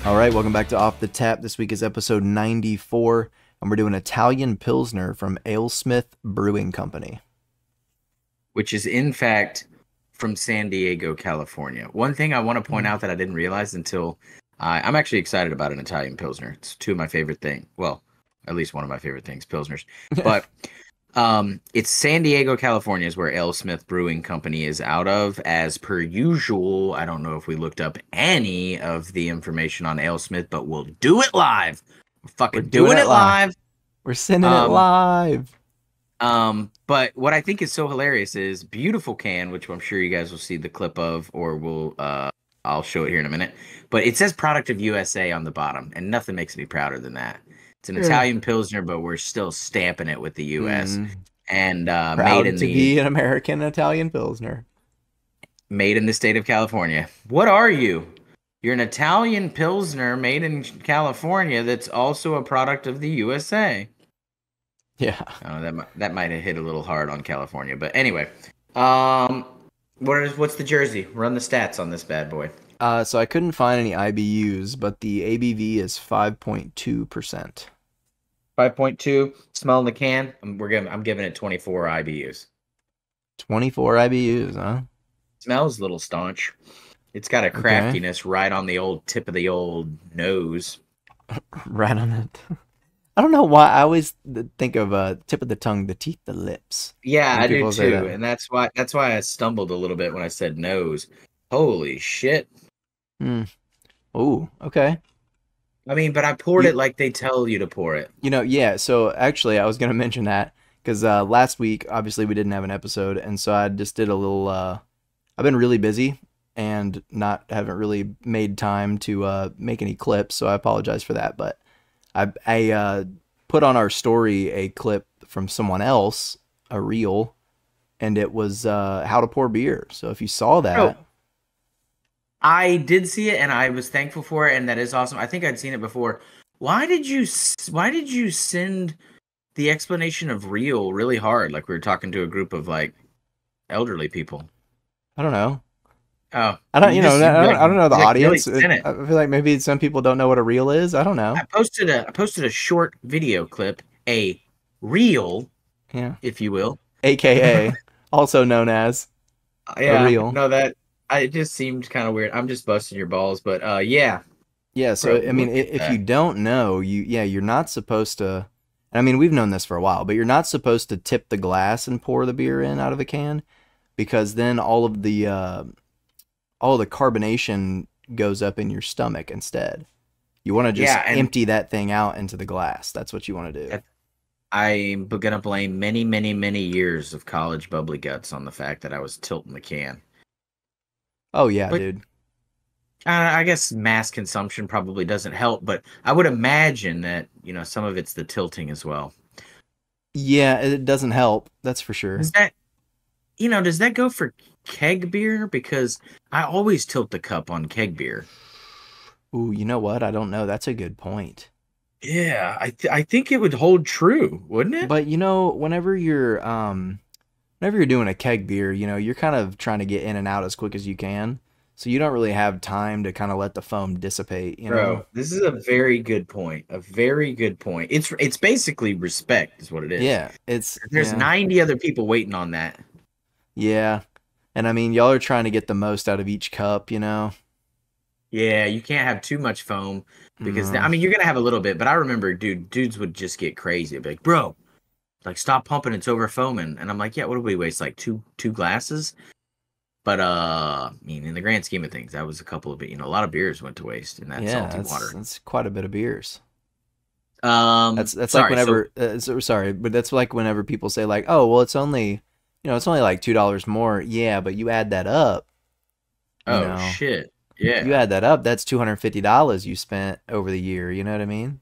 All right, welcome back to Off the Tap. This week is episode 94, and we're doing Italian Pilsner from Alesmith Brewing Company. Which is in fact from San Diego, California. One thing I want to point out that I didn't realize until I'm actually excited about an Italian Pilsner. It's two of my favorite things. Well, at least one of my favorite things, Pilsners. But it's San Diego, California is where Alesmith Brewing Company is out of. As per usual, I don't know if we looked up any of the information on Alesmith, but we'll do it live. We're fucking doing it live. We're sending it live. But what I think is so hilarious is beautiful can, which I'm sure you guys will see the clip of, or I'll show it here in a minute. But it says product of USA on the bottom, and nothing makes me prouder than that. It's an Italian Pilsner, but we're still stamping it with the US. And made in be an American Italian Pilsner. Made in the state of California. What are you? You're an Italian Pilsner made in California that's also a product of the USA. Yeah. That might have hit a little hard on California, but anyway, what's the jersey? Run the stats on this bad boy. So I couldn't find any IBUs, but the ABV is 5.2%. 5.2. Smelling the can. I'm giving it 24 IBUs. 24 IBUs, huh? Smells a little staunch. It's got a craftiness right on the old tip of the old nose. Right on it. I don't know why I always think of tip of the tongue, the teeth, the lips. Yeah, I do too, and that's why I stumbled a little bit when I said nose. Holy shit! Oh, okay. I mean, but I poured it like they tell you to pour it. Yeah. So actually, I was gonna mention that because last week, obviously, we didn't have an episode, and so I just did a little. I've been really busy and haven't really made time to make any clips, so I apologize for that, but. I put on our story a clip from someone else, a reel, and it was how to pour beer. So if you saw that, I did see it, and I was thankful for it, and that is awesome. I think I'd seen it before. Why did you send the explanation of reel really hard? Like we were talking to a group of like elderly people. I don't know. Oh, I don't know the audience. Really I feel like maybe some people don't know what a reel is. I don't know. I posted a short video clip, a reel, if you will, AKA also known as a reel. No, it just seemed kind of weird. I'm just busting your balls, but yeah. Yeah, so I mean, if you don't know, you're not supposed to. I mean, we've known this for a while, but you're not supposed to tip the glass and pour the beer in out of a can, because then all the carbonation goes up in your stomach instead. You want to just empty that thing out into the glass. That's what you want to do. I'm going to blame many, many, many years of college bubbly guts on the fact that I was tilting the can. Oh, yeah, dude. I guess mass consumption probably doesn't help, but I would imagine that, some of it's the tilting as well. Yeah, it doesn't help. That's for sure. Does that go for keg beer? Because I always tilt the cup on keg beer. Ooh, you know what? I don't know. That's a good point. Yeah, I think it would hold true, wouldn't it? But whenever you're doing a keg beer, you're kind of trying to get in and out as quick as you can. So you don't really have time to kind of let the foam dissipate, Bro, this is a very good point. A very good point. It's basically respect is what it is. Yeah, there's 90 other people waiting on that. Yeah. And I mean, y'all are trying to get the most out of each cup, Yeah, you can't have too much foam because you're going to have a little bit, but I remember dudes would just get crazy. They'd be like, "Bro, like stop pumping, it's over foaming." And I'm like, "Yeah, what do we waste, like two glasses?" But I mean, in the grand scheme of things, that was a couple of a lot of beers went to waste in that salty water. That's quite a bit of beers. That's like whenever sorry, but that's like whenever people say like, "Oh, well, it's only like $2 more." Yeah, but you add that up. Shit. Yeah. You add that up, that's $250 you spent over the year, you know what I mean?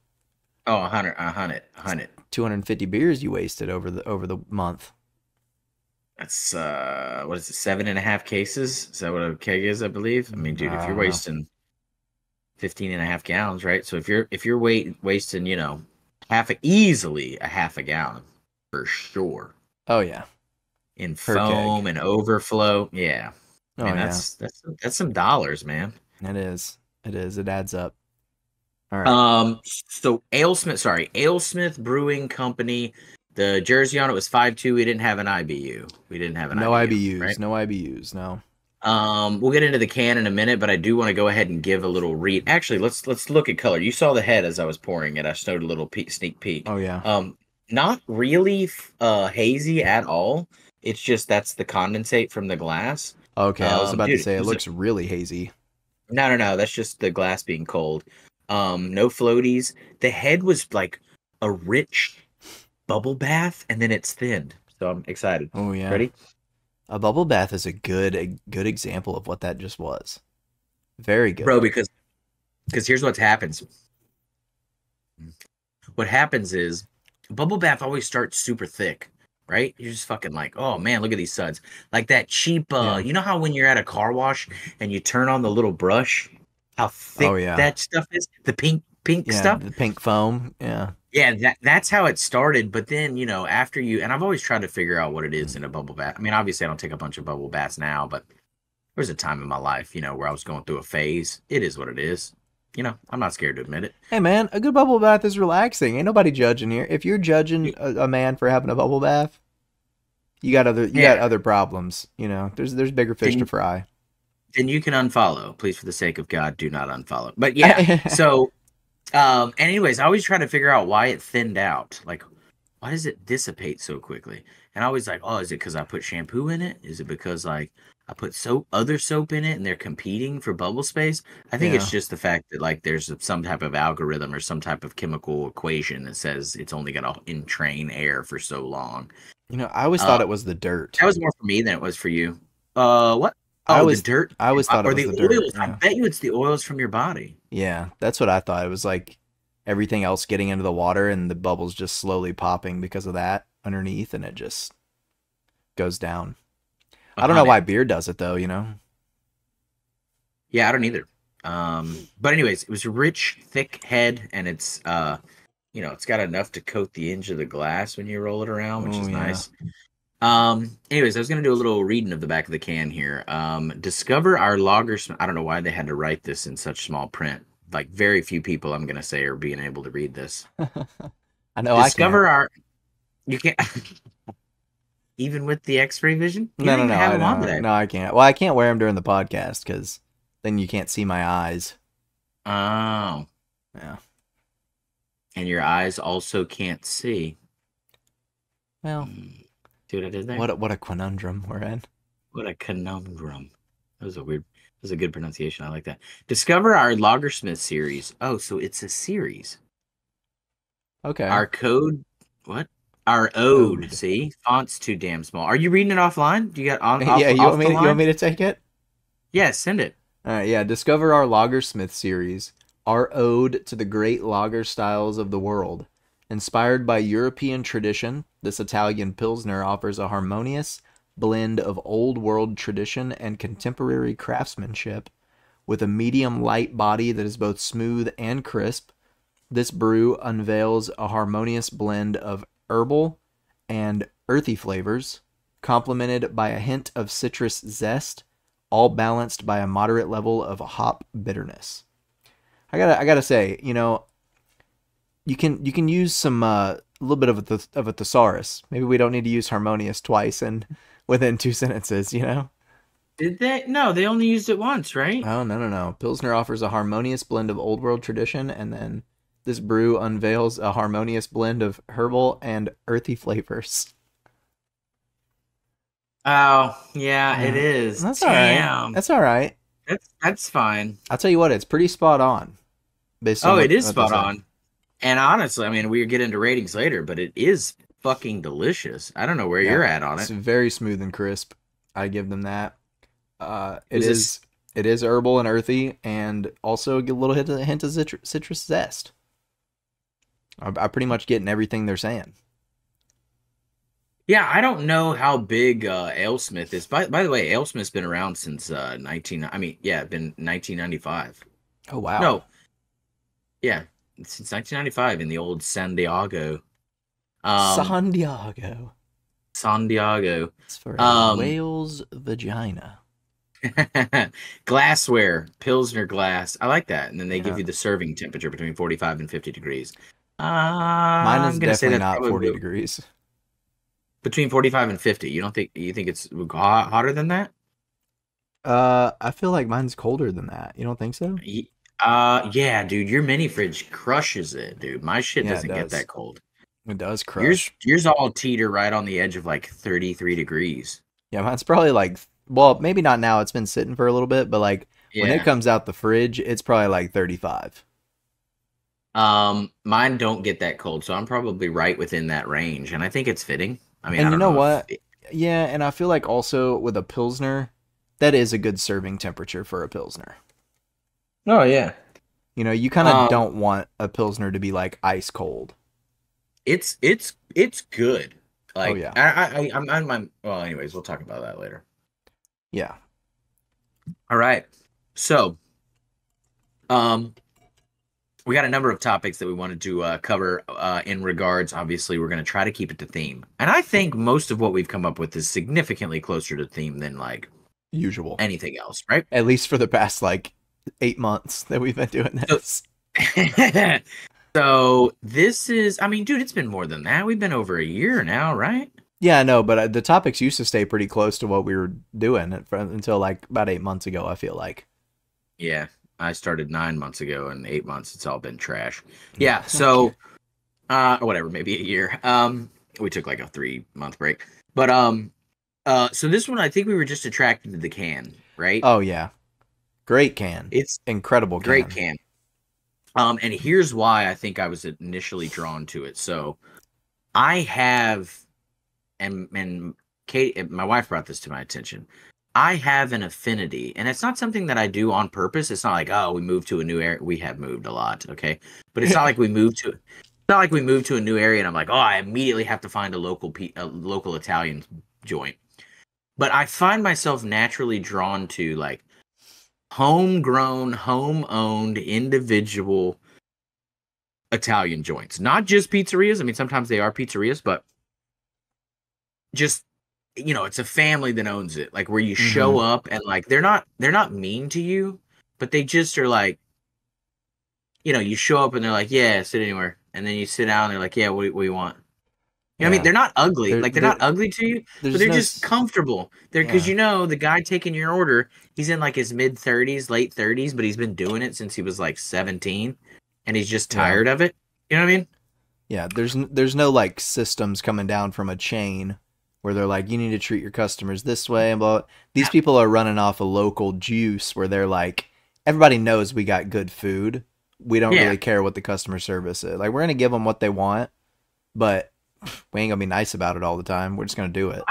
Oh, 100. 250 beers you wasted over the month. That's what is it, 7.5 cases? Is that what a keg is, I believe? I mean, dude, if you're wasting 15.5 gallons, right? So if you're wasting, easily a half a gallon for sure. Oh yeah. In foam and overflow. Yeah. I mean, that's some dollars, man. It is. It adds up. All right. So Alesmith Brewing Company. The jersey on it was 5'2". We didn't have an IBU. We didn't have an No IBU, right? IBUs. No IBUs. No. We'll get into the can in a minute, but I do want to go ahead and give a little read. Actually, let's look at color. You saw the head as I was pouring it. I showed a little sneak peek. Oh yeah. Not really hazy at all. It's just that's the condensate from the glass. Okay, I was about to Dude, say it looks really hazy. no. That's just the glass being cold. No floaties. The head was like a rich bubble bath, and then it's thinned. So I'm excited. Oh yeah. Ready? A bubble bath is a good example of what that just was. Very good. Bro, because here's what happens. What happens is bubble bath always starts super thick, right? You're just fucking like, oh man, look at these suds. Like that cheap Yeah. you know how when you're at a car wash and you turn on the little brush, how thick Oh yeah. that stuff is? The pink Yeah, stuff? the pink foam. Yeah. Yeah, that's how it started. But then, after and I've always tried to figure out what it is in a bubble bath. I mean, obviously I don't take a bunch of bubble baths now, but there was a time in my life, where I was going through a phase. It is what it is. I'm not scared to admit it. Hey man, a good bubble bath is relaxing. Ain't nobody judging here. If you're judging a man for having a bubble bath, you got other problems. There's bigger fish to fry. Then you can unfollow. Please, for the sake of God, do not unfollow. But yeah, so and anyways, I always try to figure out why it thinned out. Like, why does it dissipate so quickly? And I was like, oh, is it because I put shampoo in it? Is it because like I put other soap in it, and they're competing for bubble space? I think it's just the fact that like there's some type of algorithm or some type of chemical equation that says it's only gonna entrain air for so long. I always thought it was the dirt. That was more for me than it was for you. What? Oh, the dirt. I always thought it was the oils. dirt. I bet you it's the oils from your body. Yeah, that's what I thought. It was like everything else getting into the water and the bubbles just slowly popping because of that underneath, and it just goes down. I don't know why beer does it though, Yeah, I don't either. But anyways, it was a rich, thick head, and it's it's got enough to coat the edge of the glass when you roll it around, which is nice. Anyways, I was gonna do a little reading of the back of the can here. Discover our lager. I don't know why they had to write this in such small print. Like very few people, I'm gonna say, are being able to read this. I know. Discover our. You can't. Even with the X-ray vision? No, I can't. Well, I can't wear them during the podcast because then you can't see my eyes. Oh. Yeah. And your eyes also can't see. Well, see what I did there? What a conundrum we're in. What a conundrum. That was a good pronunciation. I like that. Discover our Lagersmith series. Oh, so it's a series. Okay. Our code. What? Our ode. See, font's too damn small. Are you reading it offline? Do you got on? Yeah, you want me to take it? Yeah, send it. All right. Yeah, discover our Lagersmith series, our ode to the great lager styles of the world. Inspired by European tradition, this Italian Pilsner offers a harmonious blend of old world tradition and contemporary craftsmanship, with a medium light body that is both smooth and crisp. This brew unveils a harmonious blend of herbal and earthy flavors, complemented by a hint of citrus zest, all balanced by a moderate level of hop bitterness. I gotta say, you can use some a little bit of a thesaurus. Maybe we don't need to use harmonious twice and within 2 sentences. Did they? No, they only used it once, right? Oh no. Pilsner offers a harmonious blend of old world tradition, and then this brew unveils a harmonious blend of herbal and earthy flavors. Oh, yeah, it is. That's all right. That's all right. That's fine. I'll tell you what, it's pretty spot on. It is spot on. And honestly, I mean, we'll get into ratings later, but it is fucking delicious. I don't know where you're at on it. It's very smooth and crisp. I give them that. It is herbal and earthy, and also a little hint of citrus zest. I pretty much getting everything they're saying. Yeah, I don't know how big Alesmith is. By the way, Alesmith's been around since been 1995. Oh wow. No. Yeah, since 1995 in the old San Diego. San Diego. San Diego. It's for a whale's vagina. Glassware, Pilsner glass. I like that. And then they give Yeah. you the serving temperature between 45 and 50 degrees. Mine I'm is gonna say definitely that's not 40 probably degrees. between 45 and 50. You think it's hotter than that? I feel like mine's colder than that. You don't think so? Ye- yeah, dude, your mini fridge crushes it, dude. My shit Yeah, it doesn't get does. that cold. It does Yours crush. yours all teeter right on the edge of like 33 degrees. Yeah, mine's probably like, well, maybe not now. It's been sitting for a little bit, but like when it Yeah. comes out the fridge, it's probably like 35. Mine don't get that cold, so I'm probably right within that range, and I think it's fitting. I mean, I And you don't know know if what? Yeah, and I feel like also with a Pilsner, that is a good serving temperature for a Pilsner. Oh yeah. You know, you kind of Um, don't want a Pilsner to be like ice cold. it's good. Oh, Like yeah. I'm well, anyways, we'll talk about that later. Yeah. All right. So, um, we got a number of topics that we wanted to cover in regards. Obviously, we're going to try to keep it to theme, and I think most of what we've come up with is significantly closer to theme than like Usual. anything else, right? At least for the past like 8 months that we've been doing So, this. so this is, I mean, dude, it's been more than that. We've been over a year now, right? Yeah, I know, but the topics used to stay pretty close to what we were doing until like about 8 months ago, I feel like. Yeah, I started 9 months ago, and 8 months, it's all been trash. Yeah. Yeah, so or whatever, maybe a year. We took like a 3 month break, but so this one, I think we were just attracted to the can, right? Oh, yeah. Great can. It's Incredible great can. can. And here's why I think I was initially drawn to it. So I have, and Kate, my wife brought this to my attention. I have an affinity, and it's not something that I do on purpose. It's not like, oh, we moved to a new area. We have moved a lot, okay, but it's not like we moved to. It's not like we moved to a new area, and I'm like, oh, I immediately have to find a local Italian joint. But I find myself naturally drawn to like homegrown, home-owned, individual Italian joints, not just pizzerias. I mean, sometimes they are pizzerias, but just it's a family that owns it. Like where you show Hmm. up and like they're not mean to you, but they just are like, you show up and they're like, yeah, sit anywhere, and then you sit down and they're like, yeah, what do you want? You know what I mean? Yeah. They're not ugly. There, Like they're there, not ugly to you, but there's they're no, just comfortable. They're because yeah. the guy taking your order, he's in like his mid 30s, late 30s, but he's been doing it since he was like 17, and he's just Yeah. tired of it. You know what I mean? Yeah. There's no like systems coming down from a chain where they're like, you need to treat your customers this way and blah. These people are running off a local juice where they're like, everybody knows we got good food. We don't Yeah. really care what the customer service is. Like, we're going to give them what they want, but we ain't going to be nice about it all the time. We're just going to do it.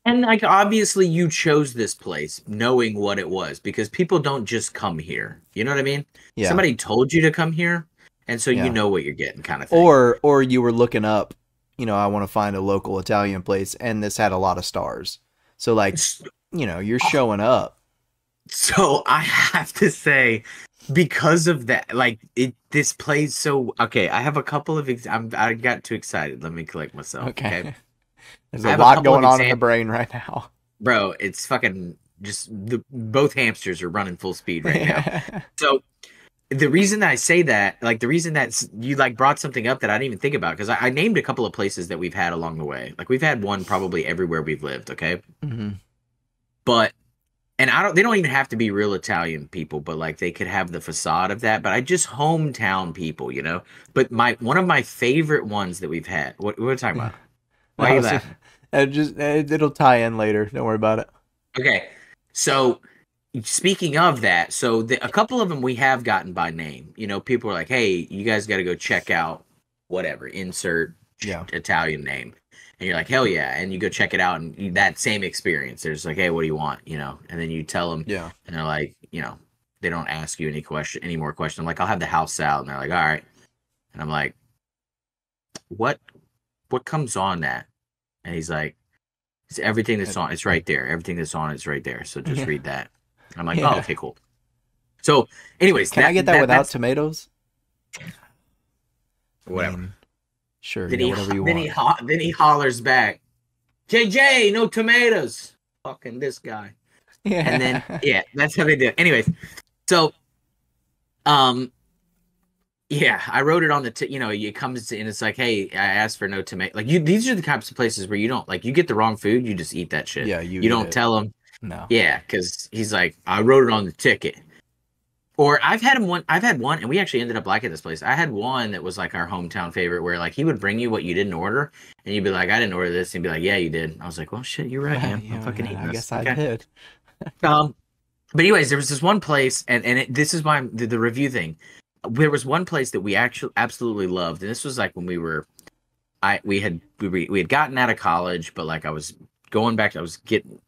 And like obviously you chose this place knowing what it was because people don't just come here. You know what I mean? Yeah. Somebody told you to come here, and so you Yeah. know what you're getting, kind of thing. Or you were looking up, I want to find a local Italian place and this had a lot of stars. So like, you're showing up. So I have to say, because of that, like this plays so okay. I have a couple of I got too excited. Let me collect myself. Okay, Okay. There's I a have a lot couple of going on in the examples, brain right now. bro. It's fucking just both hamsters are running full speed right now. So the reason that I say that, like the reason that you like brought something up that I didn't even think about, because I named a couple of places that we've had along the way. Like we've had one probably everywhere we've lived. Okay, Hmm. but and they don't even have to be real Italian people, but like they could have the facade of that. But I just hometown people. But one of my favorite ones that we've had. What are we talking about? Why are I you was, laughing? it'll tie in later. Don't worry about it. Okay, so speaking of that, so a couple of them we have gotten by name. People are like, "Hey, you guys got to go check out whatever insert Yeah. Italian name," and you're like, "Hell yeah!" And you go check it out, and that same experience. There's like, "Hey, what do you want?" And then you tell them, Yeah. and they're like, they don't ask you any more questions. I'm like, "I'll have the house out," and they're like, "All right," and I'm like, "What? What comes on that?" And he's like, "It's everything that's on. It's right there. Everything that's on it's right there. So just Yeah. read that." And I'm like, "Oh, Yeah. okay, cool." So, anyways, Can I get that without that's tomatoes? I whatever. mean, sure, Then he whatever you then he want. then he hollers back, "JJ, no tomatoes." Fucking this guy. And then Yeah. that's how they do it. Anyways, so um yeah, I wrote it on the it comes to, and it's like, hey, I asked for no tomato. Like these are the types of places where you don't like you get the wrong food, you just eat that shit. Yeah, you You eat don't it. tell them, No. yeah, because he's like, I wrote it on the ticket. Or I've had one, and we actually ended up liking this place. I had one that was like our hometown favorite, where like he would bring you what you didn't order, and you'd be like, I didn't order this, and he'd be like, yeah, you did. I was like, well, shit, you're right, man. I'm fucking Yeah, eating I this. guess I Okay. did. Um, but anyways, there was this one place, this is why the review thing. There was one place that we actually absolutely loved, and this was like when we had gotten out of college, but like I was going back, I was getting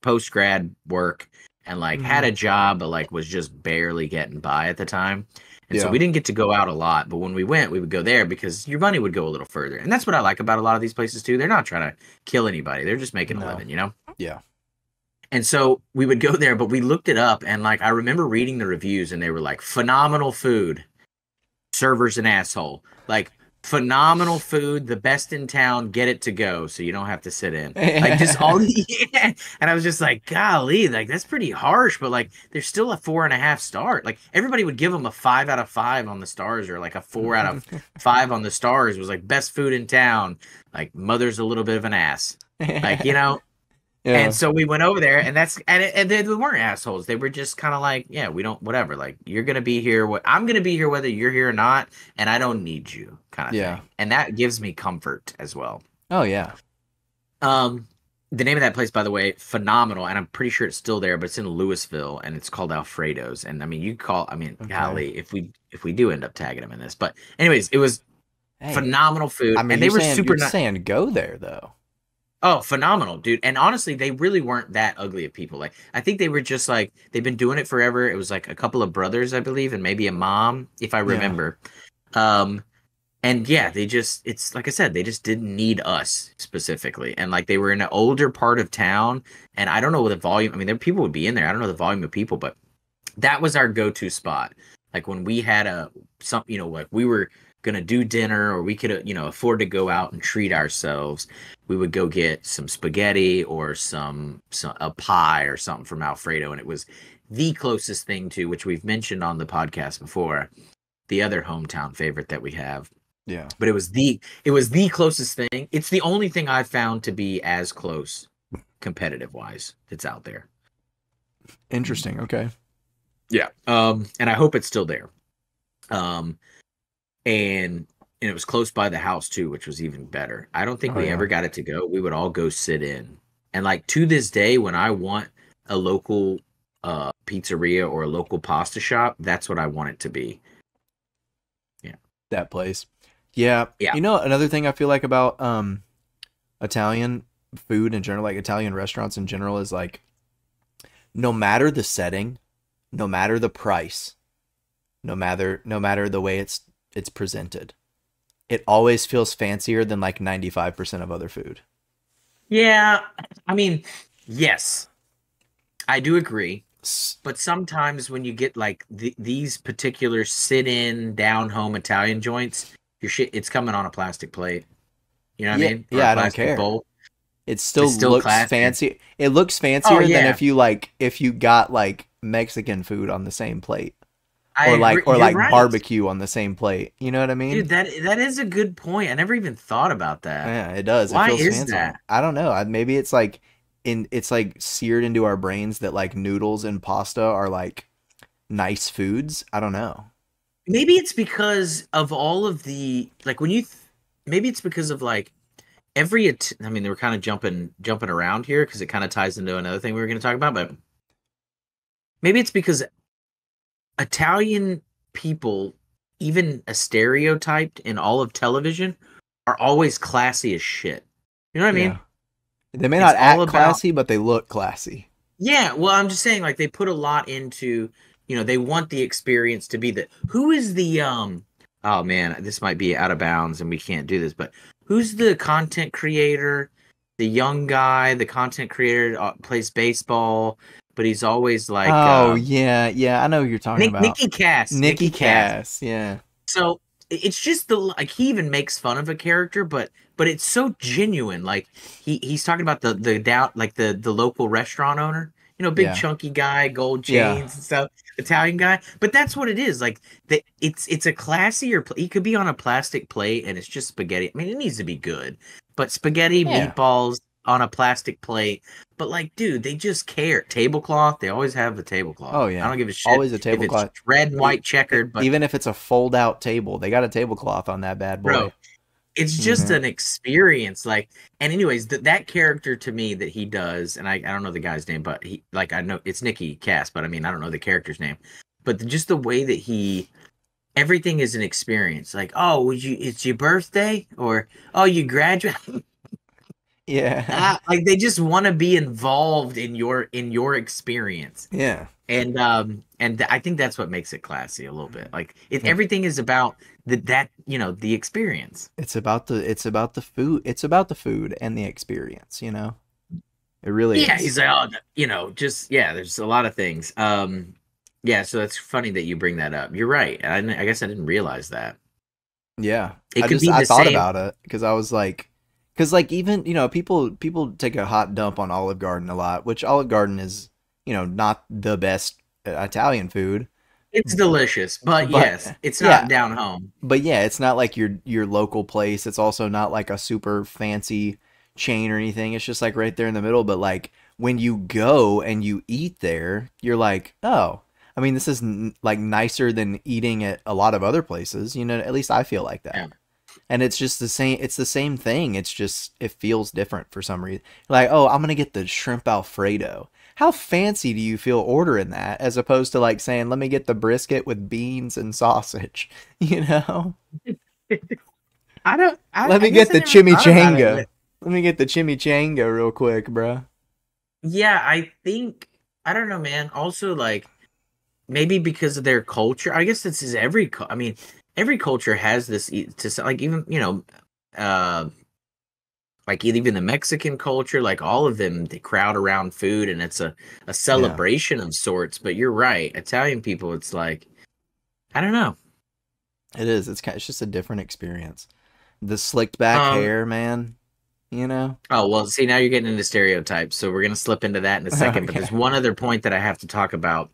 post grad work and like had Hmm. a job, but like was just barely getting by at the time. And so Yeah. we didn't get to go out a lot, but when we went, we would go there because your money would go a little further. And that's what I like about a lot of these places too. They're not trying to kill anybody. They're just making a No. living, you know? Yeah. And so we would go there, but we looked it up and like I remember reading the reviews and they were like phenomenal food, server's an asshole. Like phenomenal food, the best in town, get it to go so you don't have to sit in. Like just all yeah. And I was just like, golly, like that's pretty harsh, but like there's still a 4.5 star. Like everybody would give them a 5 out of 5 on the stars, or like a 4 out of 5 on the stars. It was like best food in town. Like mother's a little bit of an ass. Like, and Yeah. so we went over there, and and they weren't assholes. They were just kind of like, yeah, we don't, whatever. Like, you're gonna be here. I'm gonna be here whether you're here or not, and I don't need you, kind of Yeah. thing. And that gives me comfort as well. Oh yeah. Um, the name of that place, by the way, phenomenal, and I'm pretty sure it's still there, but it's in Louisville, and it's called Alfredo's. And I mean, Okay. golly, if we do end up tagging them in this, but anyways, it was Hey, phenomenal food, I mean, and they were you're super nice. saying go there though. Oh, phenomenal, dude. And honestly, they really weren't that ugly of people. Like, I think they were just like, they've been doing it forever. It was like a couple of brothers, I believe, and maybe a mom, if I Yeah. remember. Um, and yeah, it's like I said, they just didn't need us specifically. And like, they were in an older part of town. And I don't know what the volume, I mean, there people would be in there. I don't know the volume of people, but that was our go-to spot. Like when we had like we were gonna do dinner or we could, afford to go out and treat ourselves, we would go get some spaghetti or some a pie or something from Alfredo, and it was the closest thing to, which we've mentioned on the podcast before, the other hometown favorite that we have. Yeah. But it was the closest thing. It's the only thing I've found to be as close competitive wise that's out there. Interesting. Okay. Yeah. And I hope it's still there. Um, and it was close by the house too, which was even better. I don't think Oh we yeah. ever got it to go. We would all go sit in. And like to this day, when I want a local pizzeria or a local pasta shop, that's what I want it to be. Yeah. That place. Yeah. Yeah. You know, another thing I feel like about Italian food in general, like Italian restaurants in general, is like no matter the setting, no matter the price, no matter the way it's presented, it always feels fancier than like 95% of other food. Yeah. I mean, yes, I do agree. S- But sometimes when you get like these particular sit-in, down-home Italian joints, your shit, it's coming on a plastic plate. You know what I Yeah, mean? Or a yeah, I don't plastic care. bowl. It still It's still looks classier. fancy. It looks Oh fancier than yeah, if you got like Mexican food on the same plate, I agree. or You're like right, barbecue on the same plate. You know what I mean? dude. That is a good point. I never even thought about that. Yeah, it does. It Why feels is fancy. that? I don't know. Maybe it's like it's like seared into our brains that like noodles and pasta are like nice foods. I don't know. Maybe it's because of all of the like when maybe it's because of like I mean, we're kind of jumping around here because it kind of ties into another thing we were going to talk about, but maybe it's because Italian people, even a stereotyped in all of television, are always classy as shit. You know what I mean? Yeah. They may It's not all act about, classy, but they look classy. yeah. Well, I'm just saying, like they put a lot into, they want the experience to be who is the. Oh man, this might be out of bounds and we can't do this, but who's the content creator? The young guy, the content creator plays baseball, but he's always like Oh yeah, yeah. I know who you're talking about. Nicky Cass. Nikki Nicky Cass. Cass. Yeah. So it's just like he even makes fun of a character, but it's so genuine. Like he's talking about the doubt, like the local restaurant owner. You big Yeah. chunky guy, gold Yeah. chains and stuff, Italian guy. But that's what it is. Like it's a classier. He could be on a plastic plate, and it's just spaghetti. I mean, it needs to be good, but spaghetti, Yeah. meatballs on a plastic plate. But like, dude, they just care. Tablecloth. They always have the tablecloth. Oh I yeah. don't give a shit Always a if it's tablecloth. red and white checkered, but Even if it's a fold out table, they got a tablecloth on that bad bro, boy. it's You just know? an experience. Like, and anyways, that character to me that he does, and I don't know the guy's name, but he, like, I know it's Nicky Cass, but I mean I don't know the character's name. But just the way that everything is an experience. Like, oh, it's your birthday, or oh, you graduate. Yeah. Like they just want to be involved in your experience. Yeah. And I think that's what makes it classy a little bit. Like Yeah. everything is about the experience. It's about the food. It's about the food and the experience, you know? It really Yeah, is. he's like, oh, just there's a lot of things. Yeah, so that's funny that you bring that up. You're right. I guess I didn't realize that. Yeah. It could be I the thought same. about it because I was like, because like even people take a hot dump on Olive Garden a lot, which Olive Garden is not the best Italian food, It's delicious, but but yes, it's not yeah, down home. but yeah, it's not like your local place. It's also not like a super fancy chain or anything. It's just like right there in the middle. But like when you go and you eat there, you're like, oh, I mean, this is like nicer than eating at a lot of other places. At least I feel like Yeah. that. And it's just the same. It's the same thing. It's just it feels different for some reason. Like, oh, I'm gonna get the shrimp Alfredo. How fancy do you feel ordering that, as opposed to like saying, "Let me get the brisket with beans and sausage." You know, I don't. let I me guess get I the never thought about it. chimichanga. Let me get the chimichanga real quick, bro. Yeah, I think I don't know, man. Also, like maybe because of their culture. I guess this is I mean, every culture has this like even uh, like even the Mexican culture, like all of them, they crowd around food, and it's a Yeah, celebration of sorts. But you're right, Italian people, it's like I don't know. it is. It's just a different experience. The slicked back Um. hair, man. You know. Oh well, see now you're getting into stereotypes, so we're gonna slip into that in a second. But there's Okay. one other point that I have to talk about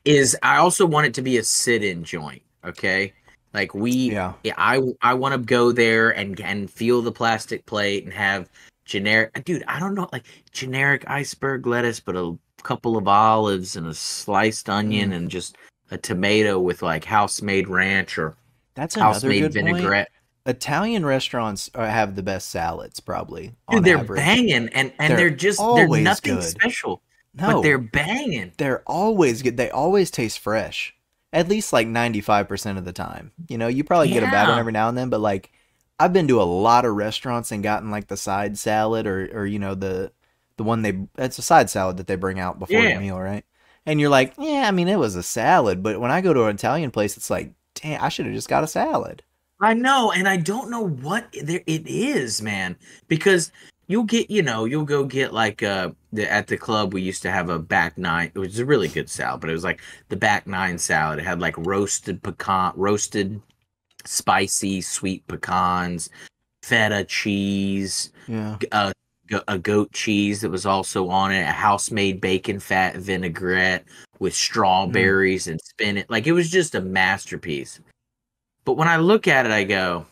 is I also want it to be a sit-in joint. Okay, like Yeah. yeah, I want to go there and feel the plastic plate and have generic. Dude, I don't know, like generic iceberg lettuce, but a couple of olives and a sliced onion Mm. and just a tomato with like house-made ranch or That's another house-made good point. vinaigrette. Italian restaurants have the best salads, probably Dude, on they're average. banging, and They're they're always nothing good. special, but they're No, banging. they're always good. They always taste fresh. At least like 95% of the time. You probably get a bad one Yeah. every now and then, but like I've been to a lot of restaurants and gotten like the side salad or the one it's a side salad that they bring out before your Yeah. meal, right? And you're like, yeah, I mean it was a salad, but when I go to an Italian place, it's like, damn, I should have just got a salad. I know, and I don't know what there it is, man. Because you'll go get like at the club we used to have a back nine. It was a really good salad, but it was like the back nine salad. It had like roasted spicy sweet pecans, feta cheese, Yeah. uh, a goat cheese that was also on it, a house-made bacon fat vinaigrette with Mm. strawberries and spinach. Like it was just a masterpiece. But when I look at it, I go,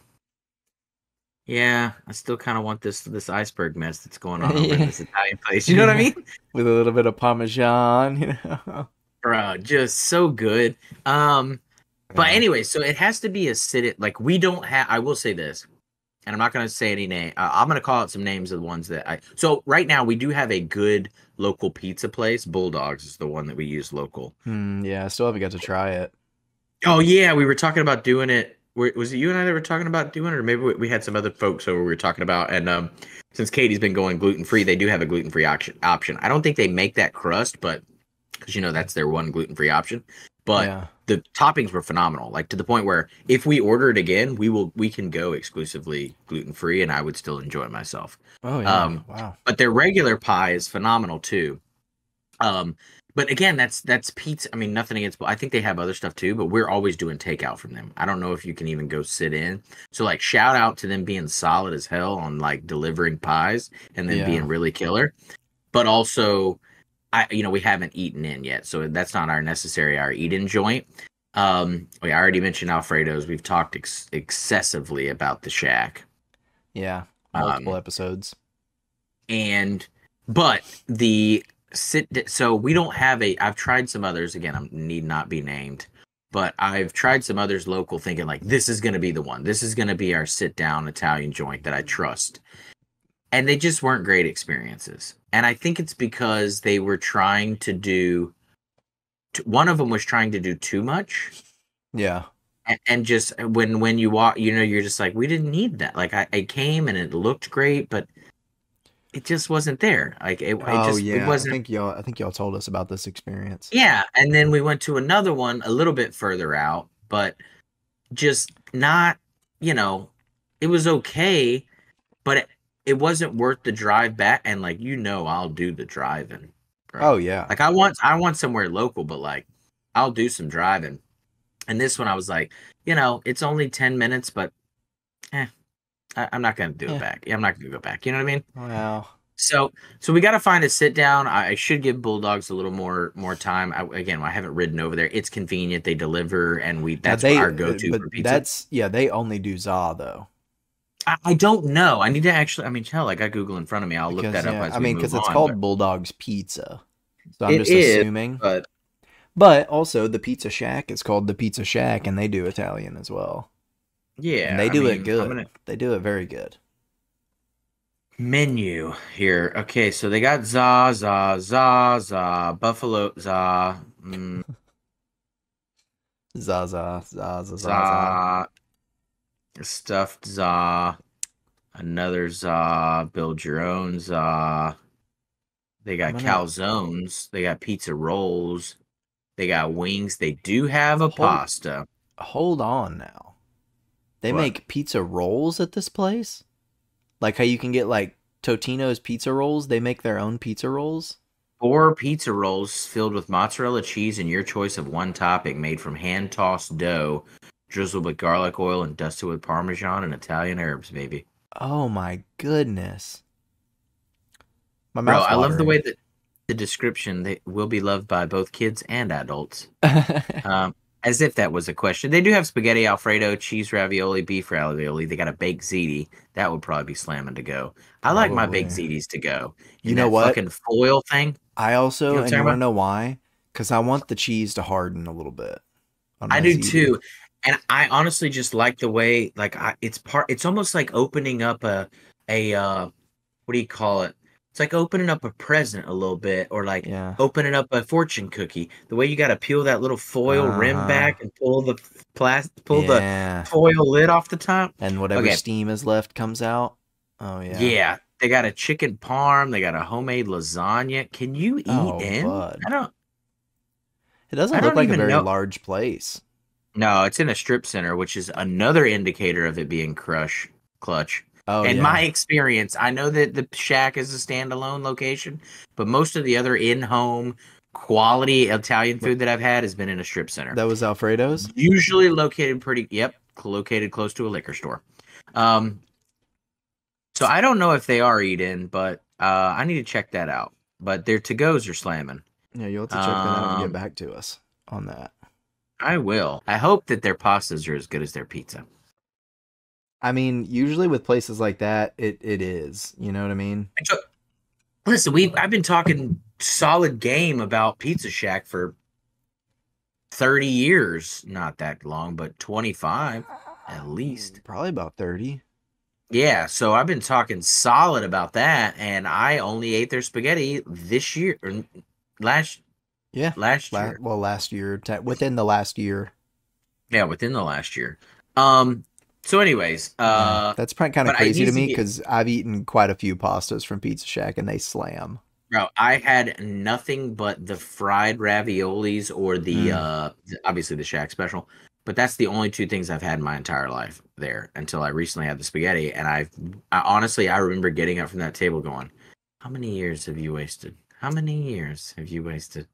yeah, I still kind of want this iceberg mess that's going on over in Yeah. this Italian place. You know what I Yeah. mean? With a little bit of Parmesan, you know. Bro, just so good. But Yeah. anyway, so it has to be a sit. Like we don't have. I will say this, and I'm not going to say any name. I'm going to call out some names of the ones that I. So right now we do have a good local pizza place. Bulldogs is the one that we use local. Yeah, I still haven't got to try it. Oh yeah, we were talking about doing it. Was it you and I that were talking about doing it, or maybe we had some other folks over we were talking about? And since Katie's been going gluten free, they do have a gluten free option. I don't think they make that crust, but because that's their one gluten free option. But Yeah. the toppings were phenomenal, like to the point where if we order it again, we can go exclusively gluten free, and I would still enjoy myself. Oh yeah. Um, Wow. but their regular pie is phenomenal too. Um, but again, that's pizza. I mean, nothing against. I think they have other stuff too, but we're always doing takeout from them. I don't know if you can even go sit in. So like, shout out to them being solid as hell on like delivering pies and then being Yeah. really killer. But also, we haven't eaten in yet, so that's not our eat-in joint. We already mentioned Alfredo's. We've talked excessively about the Shack. Yeah, multiple Um, episodes. and but the so we don't have a. I've tried some others. Again, I need not be named, but I've tried some others local, thinking like this is going to be the one. This is going to be our sit-down Italian joint that I trust, and they just weren't great experiences. And I think it's because they were trying to do. One of them was trying to do too much. Yeah. And just when you walk, you're just like, we didn't need that. Like I came and it looked great, but it just wasn't there. Like Oh it yeah, wasn't. I think y'all told us about this experience. Yeah, and then we went to another one a little bit further out, but just not, you know, it was okay, but it wasn't worth the drive back. And like, I'll do the driving, bro. Oh yeah. Like I want somewhere local, but like I'll do some driving. And this one I was like, it's only 10 minutes, but I'm not gonna do it Yeah. back. Yeah, I'm not gonna go back. You know what I mean? Wow. So we got to find a sit down. I should give Bulldogs a little more time. I haven't ridden over there. It's convenient. They deliver, and Now that's they, our go to but for pizza. that's yeah. They only do za though, I don't know. I need to actually. I mean, hell, I got Google in front of me. I'll look because that up yeah, as I we mean, move because it's on. But called Bulldog's Pizza, so I'm it just is. assuming. But But also, the Pizza Shack is called the Pizza Shack, and they do Italian as well, and yeah, they I do it mean, I'm good. gonna They do it very good. menu here. Okay, so they got za buffalo za Zaza, zaza, zaza. za stuffed za. Another za, build your own za. They I'm got gonna calzones. They got pizza rolls. They got wings. They do have a hold pasta. hold on now. They What? make pizza rolls at this place, like how you can get like Totino's pizza rolls. They make their own pizza rolls. 4 pizza rolls filled with mozzarella cheese and your choice of one topping, made from hand tossed dough, drizzled with garlic oil and dusted with Parmesan and Italian herbs, baby. Oh my goodness, my Bro, mouth's I love the way watering. that the description, they will be loved by both kids and adults. Um, as if that was a question. They do have spaghetti Alfredo, cheese ravioli, beef ravioli. They got a baked ziti. That would probably be slamming to go. I like my baked Probably. zitis to go. You And know that what? fucking foil thing. I You also, know what I'm and you talking want to about? know why? Because I want the cheese to harden a little bit on I my do ziti. too. And I honestly just like the way, like, it's almost like opening up a what do you call it? It's like opening up a present a little bit, or like Yeah. opening up a fortune cookie. The way you got to peel that little foil Uh rim huh. back and pull the Yeah. foil lid off the top. And whatever Okay, steam is left comes out. Oh yeah. yeah, they got a chicken parm. They got a homemade lasagna. Can you eat Oh in? bud. I don't. It I doesn't look don't like a even very know. large place. No, it's in a strip center, which is another indicator of it being clutch. Oh In my yeah. experience, I know that the Shack is a standalone location, but most of the other in-home quality Italian What, food that I've had has been in a strip center. that was Alfredo's? Usually located close to a liquor store. Um, so I don't know if they are eat-in, but I need to check that out. But their to-goes are slamming. Yeah, you'll have to check that out and get Um, back to us on that. I will. I hope that their pastas are as good as their pizza. I mean, usually with places like that, it is. You know what I mean? Listen, I've been talking solid game about Pizza Shack for 30 years. Not that long, but 25 at least. Probably about 30. Yeah, so I've been talking solid about that, and I only ate their spaghetti this year or last Yeah. last year. Well, last year, within the last year. Yeah, within the last year. Um so anyways, Yeah, that's probably kind of but it crazy to needs to me be. because I've eaten quite a few pastas from Pizza Shack and they slam. Bro, I had nothing but the fried raviolis or Mm. obviously the Shack special, but that's the only two things I've had in my entire life there until I recently had the spaghetti. And I honestly, I remember getting up from that table going, "How many years have you wasted? How many years have you wasted?"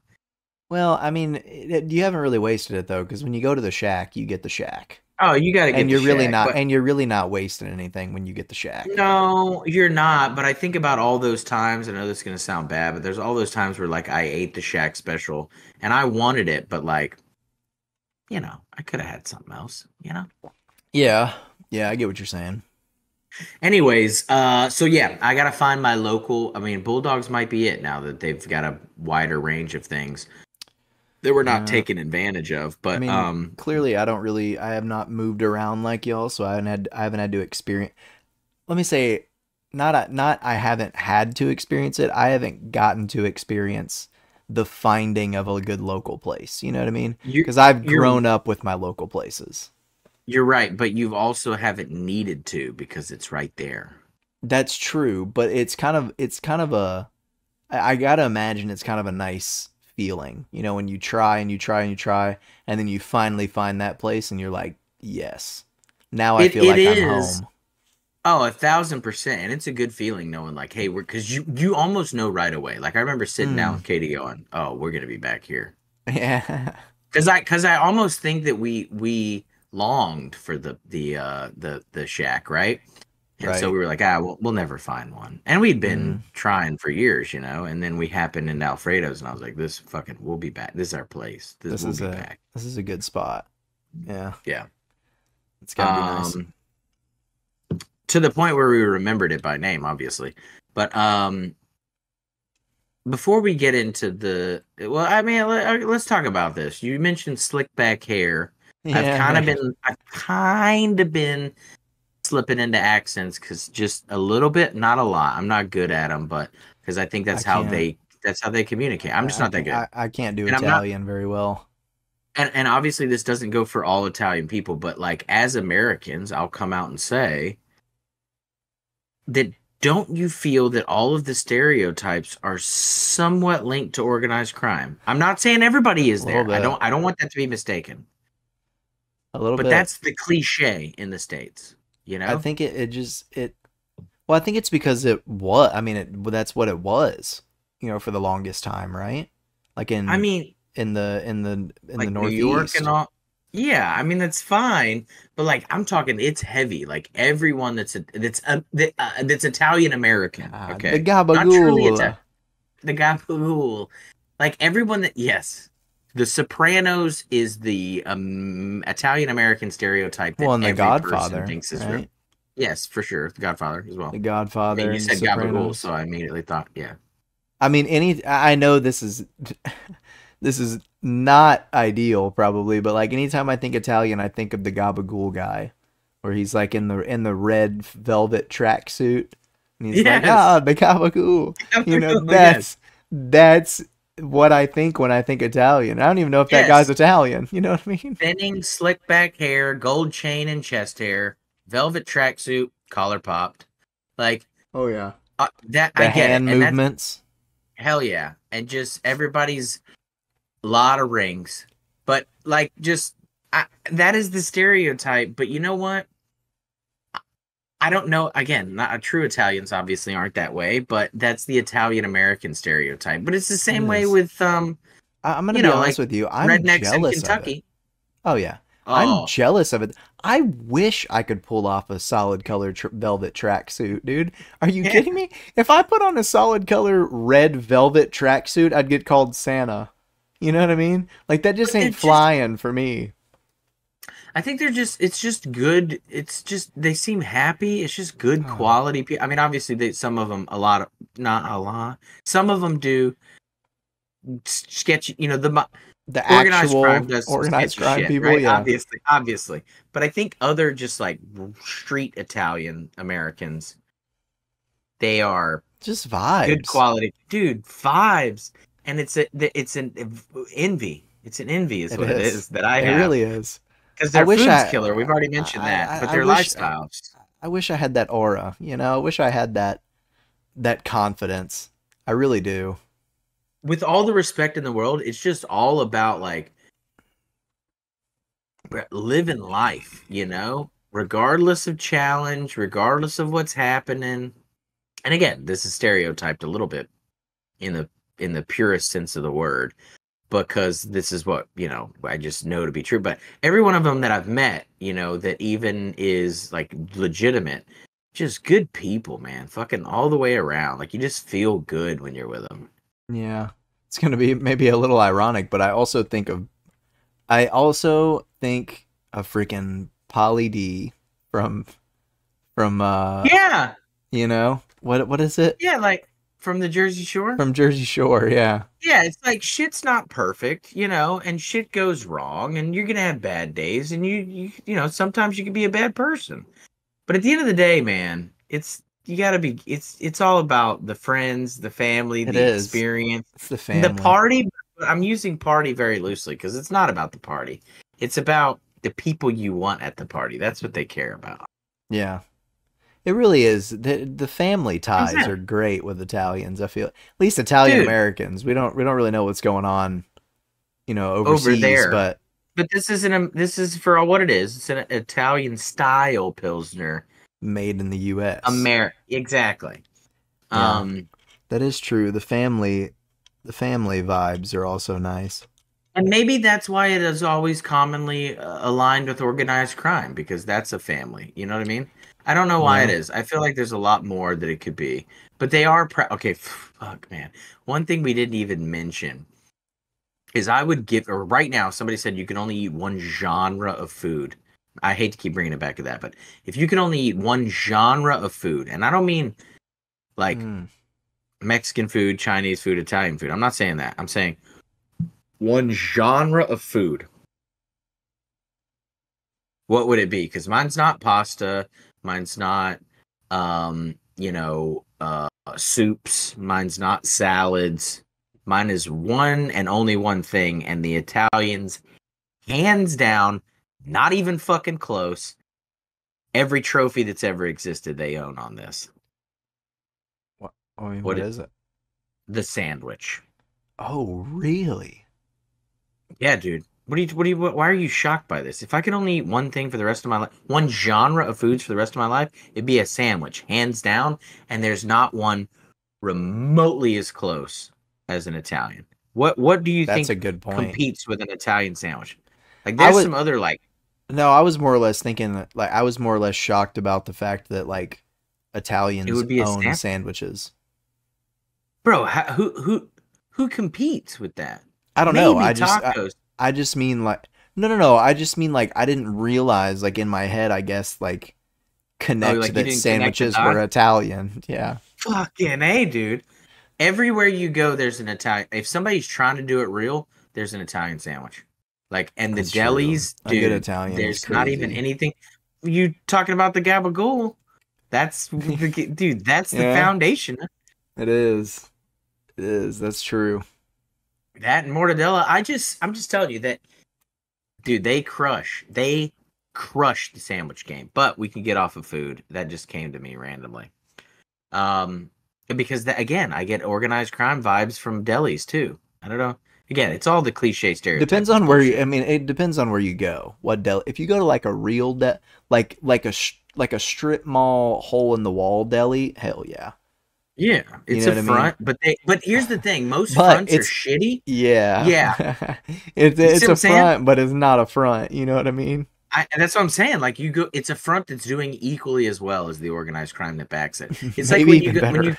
Well, I mean, you haven't really wasted it though, because when you go to the Shack, you get the Shack. Oh, you got to get And the you're really shack, not, but and you're really not wasting anything when you get the shack. no, you're not. But I think about all those times. I know this is gonna sound bad, but there's all those times where like I ate the shack special and I wanted it, but like I could have had something else. Yeah, yeah, I get what you're saying. Anyways, so yeah, I gotta find my local. I mean, Bulldogs might be it now that they've got a wider range of things that we're not Yeah, taking advantage of. I But mean, clearly, I have not moved around like y'all, so I haven't had to experience. Let me say, not I haven't had to experience it. I haven't gotten to experience the finding of a good local place. You know what I mean? you Because I've you're grown up with my local places. you're right, but you've also haven't needed to because it's right there. That's true, but it's kind of a I gotta imagine it's kind of a nice feeling, you know, when you try and you try and you try, and then you finally find that place, and you're like, yes, now I feel It like I'm is. home. Oh, 1,000%, and it's a good feeling knowing like, hey, we're because you almost know right away. Like I remember sitting down Mm. with Katie going, "Oh, we're gonna be back here," Yeah, because I almost think that we longed for the shack, right? And so right. we were like, we'll never find one. And we'd been Mm. trying for years, and then we happened into Alfredo's and I was like, we'll be back. This is our place. We'll be back. This is a good spot. Yeah, Yeah. it's got to be nice. Um, to the point where we remembered it by name, obviously. But before we get into well, I mean, let's talk about this. You mentioned slick back hair. Yeah, I've kind of been slipping into accents because just a little bit, not a lot. I'm not good at them, but because I think I can't. that's how they communicate. I'm just not that good, I can't do and I'm not. Italian very well. And obviously this doesn't go for all Italian people, but like as Americans, I'll come out and say that don't you feel that all of the stereotypes are somewhat linked to organized crime? I'm not saying everybody A is little there. bit, I don't want that to be mistaken. a little But bit. that's the cliche in the States, you I know? think it just it. Well, I think it's because it was. I mean, well, that's what it was. You know, for the longest time, right? Like I mean, in the like New York and Northeast. all. Yeah, I mean that's fine, but like I'm talking, it's heavy. Like everyone that's Italian American, God, the okay, not truly gabagool. Italian. The Gabagool, like everyone that yes, The Sopranos is the Italian American stereotype that Well, and the every person Godfather, thinks is real. right? Yes, for sure, The Godfather as well. The I mean, Godfather you and The said Gabagool, Sopranos. so I immediately thought, yeah, I mean, I know this is this is not ideal, probably, but like anytime I think Italian, I think of the gabagool guy, where he's like in the red velvet tracksuit, and he's like, yes, ah, the gabagool. You know, Gabagool, yes, that's what I think when I think Italian. I don't even know if that guy's yes. Italian. You know what I mean? Thinning, slick back hair, gold chain and chest hair, velvet tracksuit, collar popped. Like Oh yeah. that, I The get it, hand and that's movements. hell yeah. And just everybody's lot of rings, but like just that is the stereotype. But you know what? I don't know. Again, not true Italians obviously aren't that way, but that's the Italian American stereotype. But it's the It same way is. with I'm gonna be honest like with you. I'm rednecks in jealous of it. Kentucky. Oh yeah, I'm Oh, jealous of it. I wish I could pull off a solid color velvet tracksuit, dude. Are you yeah. kidding me? If I put on a solid color red velvet tracksuit, I'd get called Santa. You know what I mean? Like that just But they're ain't just flying for me. I think they're just it's just good. It's just they seem happy. It's just good Oh, quality. I mean, obviously some of them not a lot. Some of them do sketchy, the organized crime actual does some organized sketchy crime shit, people, right? yeah, Obviously. But I think other just like street Italian Americans, they are just good vibes. quality, dude. Vibes, and it's an envy. It's an envy is It what it is. is that I It have really is. because I their wish food's killer. We've already mentioned I, that, I, but I their wish lifestyles. I wish I had that aura. You know, I wish I had that confidence. I really do. With all the respect in the world, it's just all about like living life, regardless of challenge, regardless of what's happening. And again, this is stereotyped a little bit in the purest sense of the word, because this is what, I just know to be true. But every one of them that I've met, that even is like legitimate, just good people, man. Fucking all the way around. Like you just feel good when you're with them. Yeah. It's going to be maybe a little ironic, but I also think of freaking Polly D from Yeah. what is it? Yeah, like from the Jersey Shore. From Jersey Shore, yeah. Yeah, it's like shit's not perfect, and shit goes wrong, and you're gonna have bad days, and sometimes you can be a bad person. But at the end of the day, man, it's all about the friends, the family, It the is. experience, It's the and the family. party. But I'm using party very loosely because it's not about the party. It's about the people you want at the party. That's what they care about. Yeah. It really is. The family ties are Exactly. great with Italians, I feel. At least Italian Dude, Americans. We don't really know what's going on, over overseas, there. but But this is for what it is. It's an Italian style Pilsner. made in the US. Exactly. Yeah. Um, That is true. The family vibes are also nice. and maybe that's why it is always commonly aligned with organized crime because that's a family. You know what I mean? I don't know why it Yeah. is. I feel like there's a lot more that it could be, but they are okay. Fuck, man. One thing we didn't even mention is I would give, or right now, somebody said you can only eat one genre of food. I hate to keep bringing it back to that, but if you can only eat one genre of food, and I don't mean like Mm. Mexican food, Chinese food, Italian food. I'm not saying that. I'm saying one genre of food. What would it be? Because mine's not pasta. Mine's not, soups. Mine's not salads. Mine is one and only one thing, and the Italians, hands down, not even fucking close. Every trophy that's ever existed, they own on this. What I mean, What what it, is it? the sandwich. Oh, really? Yeah, dude. Why are you shocked by this? If I could only eat one thing for the rest of my life, one genre of foods for the rest of my life, it'd be a sandwich, hands down. And there's not one remotely as close as an Italian. What do you That's a think good point. competes with an Italian sandwich? Like, I there's would some other like, No, I was more or less thinking that, like, I was more or less shocked about the fact that, like, it Italians would be a own sandwich, sandwiches. bro. Who competes with that? I don't know. Maybe I tacos. I just mean like no, no, no. I just mean like I didn't realize, like, in my head, I guess, like, Oh, connect like you that didn't connect the sandwiches were dots? Italian. Yeah. Fucking A, dude. Everywhere you go, there's an Italian. If somebody's trying to do it real, there's an Italian sandwich. Like, and the That's true. delis, A good dude, Italian is there's not even crazy. anything. You talking about the gabagool? That's the dude. That's the Yeah, foundation. it is. It is. That's true. That and mortadella. I'm just telling you that, dude. They crush the sandwich game. But we can get off of food. That just came to me randomly. Um, because again, I get organized crime vibes from delis too. I don't know. Again, it's all the cliche Depends stereotypes on where you, bullshit. I mean, it depends on where you go. What deli? If you go to like a real like a strip mall hole in the wall deli, hell yeah. Yeah, You it's know a what I mean? front, but here's the thing: most But fronts are it's shitty. yeah. Yeah, it's you see it's what I'm a saying? front, but it's not a front. You know what I mean? That's what I'm saying. Like you go, it's a front that's doing equally as well as the organized crime that backs it. It's like Maybe when you even go when better.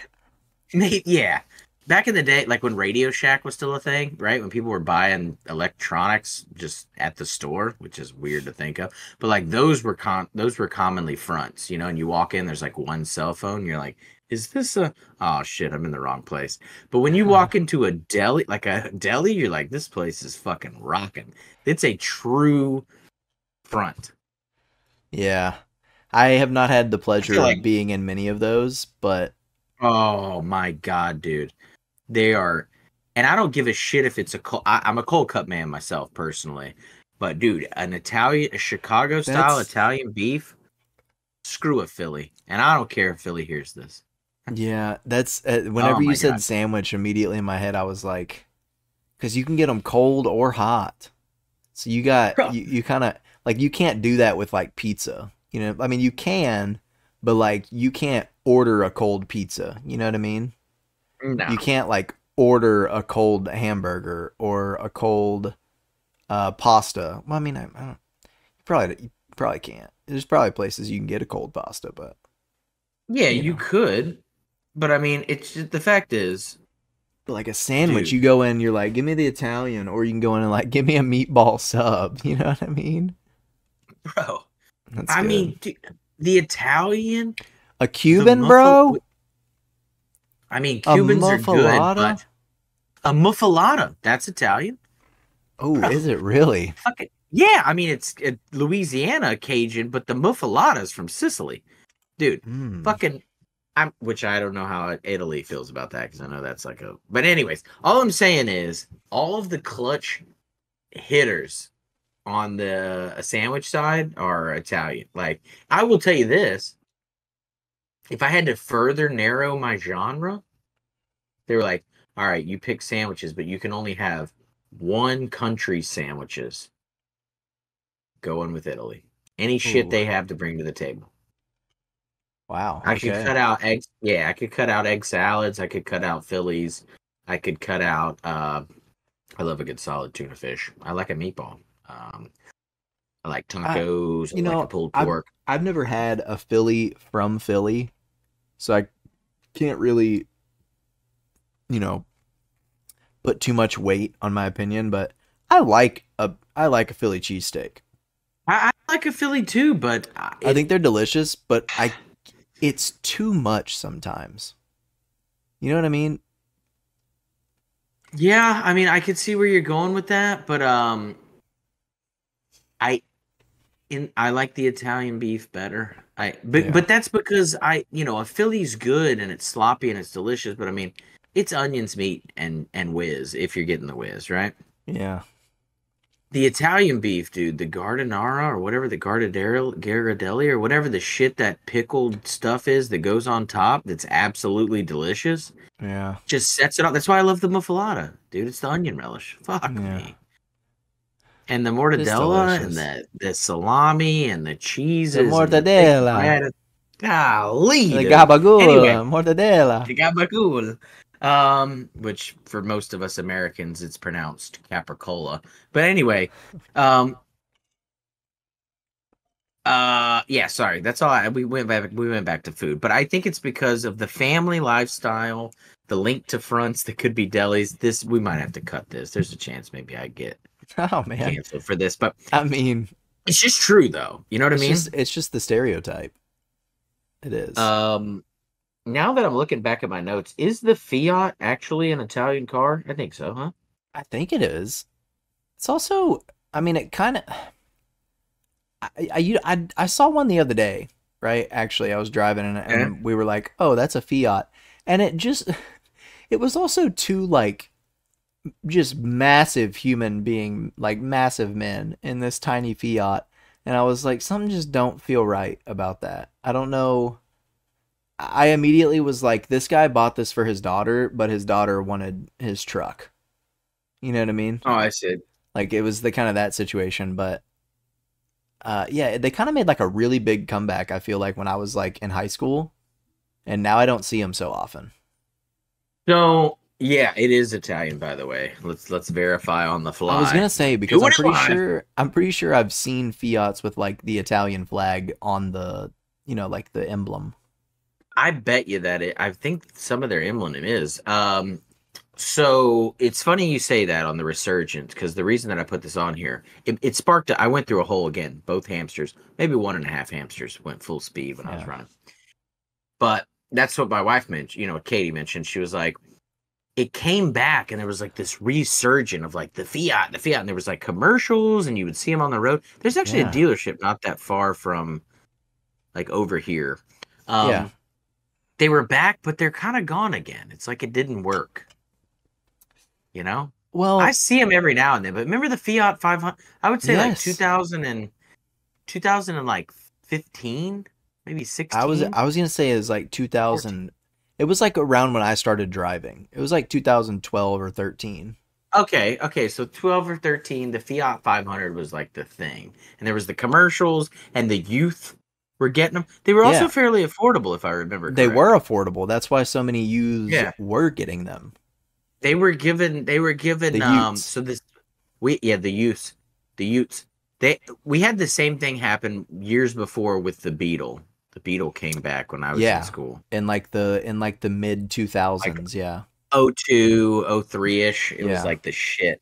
you yeah. Back in the day, like when Radio Shack was still a thing, right? When people were buying electronics just at the store, which is weird to think of, but like those were commonly fronts, and you walk in, there's like one cell phone, you're like, is this a oh shit, I'm in the wrong place. But when you walk into a deli, you're like, this place is fucking rocking. It's a true front. Yeah. I have not had the I feel pleasure like, of being in many of those, but oh my god, dude. They are, and I don't give a shit if it's I'm a cold cut man myself personally, but dude, a Chicago style that's Italian beef, screw a Philly, and I don't care if Philly hears this. yeah, that's Oh whenever you my said god, sandwich, immediately in my head I was like, because you can get them cold or hot. So you got bro, you kind of like you can't do that with like pizza. I mean you can, but like you can't order a cold pizza. You know what I mean? no, You can't like order a cold hamburger or a cold pasta. Well, I mean, I don't. You probably can't. There's probably places you can get a cold pasta, but Yeah, you you know, could, but I mean, it's just, the fact is, like a sandwich, dude, you go in, you're like, give me the Italian, or you can go in and like, give me a meatball sub. You know what I mean? bro. That's I good. mean, dude, the Italian, A the Cuban, muffle. bro? I mean, A Cubans are good, muffalata? but a muffalata, that's Italian, Oh, bro. is it really? Fucking yeah. I mean, it's Louisiana Cajun, but the muffalata is from Sicily, dude. Hmm. Fucking which I don't know how Italy feels about that because I know that's like a. But anyways, all I'm saying is all of the clutch hitters on the sandwich side are Italian. Like I will tell you this: if I had to further narrow my genre, they were like, "All right, you pick sandwiches, but you can only have one country's sandwiches." Going with Italy. Any shit Ooh. they have to bring to the table. Wow. I could Okay. cut out eggs. Yeah, I could cut out egg salads. I could cut out Phillies. I could cut out. I love a good solid tuna fish. I like a meatball. I like I, tacos. I you like a know, pulled I've pork. I've never had a Philly from Philly, so I can't really, you know, put too much weight on my opinion, but I like a Philly cheesesteak. I like a Philly too, but I it. think they're delicious, but I it's too much sometimes. You know what I mean? Yeah, I mean, I could see where you're going with that, but I I like the Italian beef better. Yeah. But that's because a Philly's good and it's sloppy and it's delicious, but I mean it's onions, meat, and whiz if you're getting the whiz, right? Yeah. The Italian beef, dude, the Gardenara or whatever, the Gardadelli or whatever the shit that pickled stuff is that goes on top that's absolutely delicious, Yeah. just sets it off. That's why I love the muffalata, dude. It's the onion relish. Fuck Yeah. me. And the It's mortadella and delicious. the salami and the The cheeses and the thick mortadella, bread. Golly, the dude. Anyway, gabagool, mortadella. gabagool. Which for most of us Americans, it's pronounced capricola. But anyway, um, yeah, sorry. That's all. We went back to food, but I think it's because of the family lifestyle, the link to fronts that could be delis. This we might have to cut this. There's a chance maybe I get Oh man. canceled for this, but I mean, it's just true though. You know what I mean? it's just the stereotype. It is. Um, now that I'm looking back at my notes, is the Fiat actually an Italian car? I think so, huh? I think it is. It's also, I mean, it kind of. I saw one the other day, right? Actually, I was driving Yeah. and we were like, "Oh, that's a Fiat," and it just, it was also two like just massive human being, like massive men in this tiny Fiat, and I was like, something just don't feel right about that. I don't know. I immediately was like, this guy bought this for his daughter, but his daughter wanted his truck. You know what I mean? Oh, I see. Like it was the kind of that situation, but yeah, they kind of made like a really big comeback. I feel like when I was like in high school, and now I don't see them so often. So yeah, it is Italian, by the way. Let's verify on the I was fly. gonna say because Doing it live. I'm pretty sure I've seen Fiats with like the Italian flag on the, like the emblem. I bet you that I think some of their emblem is. So it's funny you say that on the resurgence because the reason that I put this on here, it sparked. I went through a hole again. Both hamsters, maybe one and a half hamsters, went full speed when I was Yeah, running. But that's what my wife mentioned. Katie mentioned. She was like, it came back and there was like this resurgence of like the Fiat, and there was like commercials and you would see them on the road. There's actually a yeah, dealership not that far from like over here. yeah. Um, they were back, but they're kind of gone again. It's like it didn't work, you know? I Well, see them every now and then, but remember the Fiat 500? I would say like yes. 2000 and 2000 and like 15, maybe 16, I was gonna say it's like 14. 2000. It was like around when I started driving. It was like 2012 or 13. Okay, so 12 or 13, the Fiat 500 was like the thing. And there was the commercials and the youth were getting them. They were also Yeah, fairly affordable if I remember they were correctly. affordable. That's why so many youths Yeah. were getting them. They were given The Utes. so this the Utes. We had the same thing happen years before with the Beetle. The Beetle came back when I was in Yeah. school. In like the mid Like 2000s, yeah. 02, 03-ish. It was Yeah. like the shit.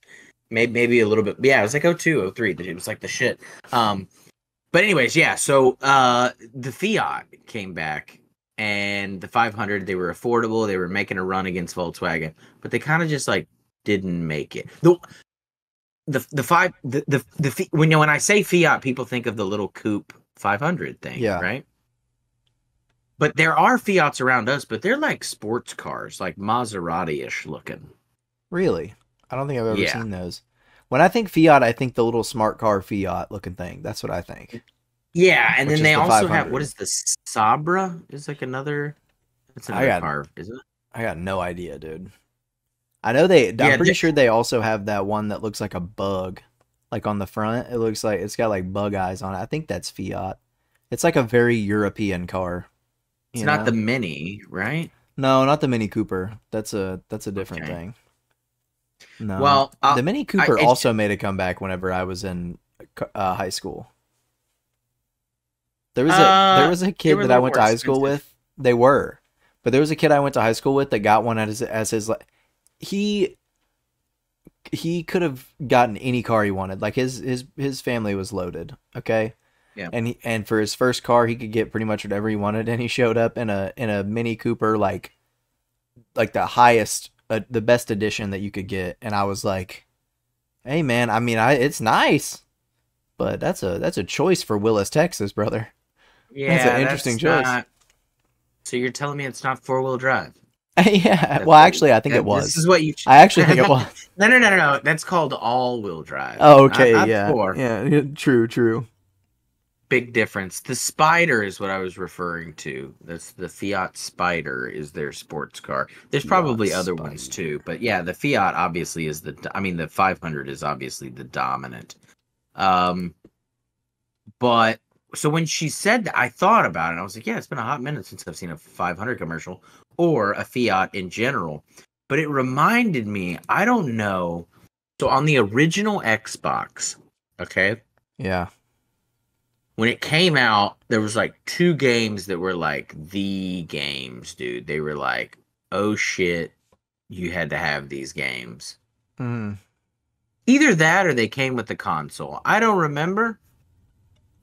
Maybe a little bit. Yeah, it was like 02, 03. It was like the shit. But anyways, yeah. So the Fiat came back, and the 500. They were affordable. They were making a run against Volkswagen, but they kind of just like didn't make it. The five the when I say Fiat, people think of the little coupe 500 thing, Yeah. right? But there are Fiats around us, but they're like sports cars, like Maserati-ish looking. Really? I don't think I've ever Yeah. seen those. When I think Fiat, I think the little smart car Fiat looking thing. That's what I think. Yeah, and Which then is they the also have 500. what is the Sabra? Is like another. It's I another got car, is it? I got no idea, dude. I know they I'm Yeah, pretty sure they also have that one that looks like a bug. Like on the front, it looks like it's got like bug eyes on it. I think that's Fiat. It's like a very European car, it's you not the know? Mini, right? No, not the Mini Cooper. That's a different Okay. thing. No. Well, The Mini Cooper it's also made a comeback whenever I was in high school. There was a they kid were a that I little went more to high school expensive. with. They were. But there was a kid I went to high school with that got one as his like he he could have gotten any car he wanted. Like his family was loaded, okay? Yeah. And for his first car he could get pretty much whatever he wanted, and he showed up in a Mini Cooper, like the highest the best edition that you could get, and I was like, "Hey man, I mean, it's nice, but that's a choice for Willis, Texas, brother. That's an Yeah, interesting that's choice." not. So you're telling me it's not four-wheel drive? Yeah, That's well, what. actually, I think it This was. is what you. I actually think it was. No, no, no, no, no. That's called all-wheel drive, Oh, not okay, not yeah, four. yeah, yeah, true, true. Big difference. The Spider is what I was referring to. That's the Fiat Spider is their sports car. There's Fiat probably other ones Spider. too, but yeah, the Fiat obviously is I mean, the 500 is obviously the dominant. Um, but so when she said that, I thought about it. I was like, yeah, it's been a hot minute since I've seen a 500 commercial or a Fiat in general. But it reminded me, I don't know. So on the original Xbox, okay, Yeah, when it came out, there was like two games that were like the games, dude. They were like, oh shit, you had to have these games. mm, Either that or they came with the console. I don't remember,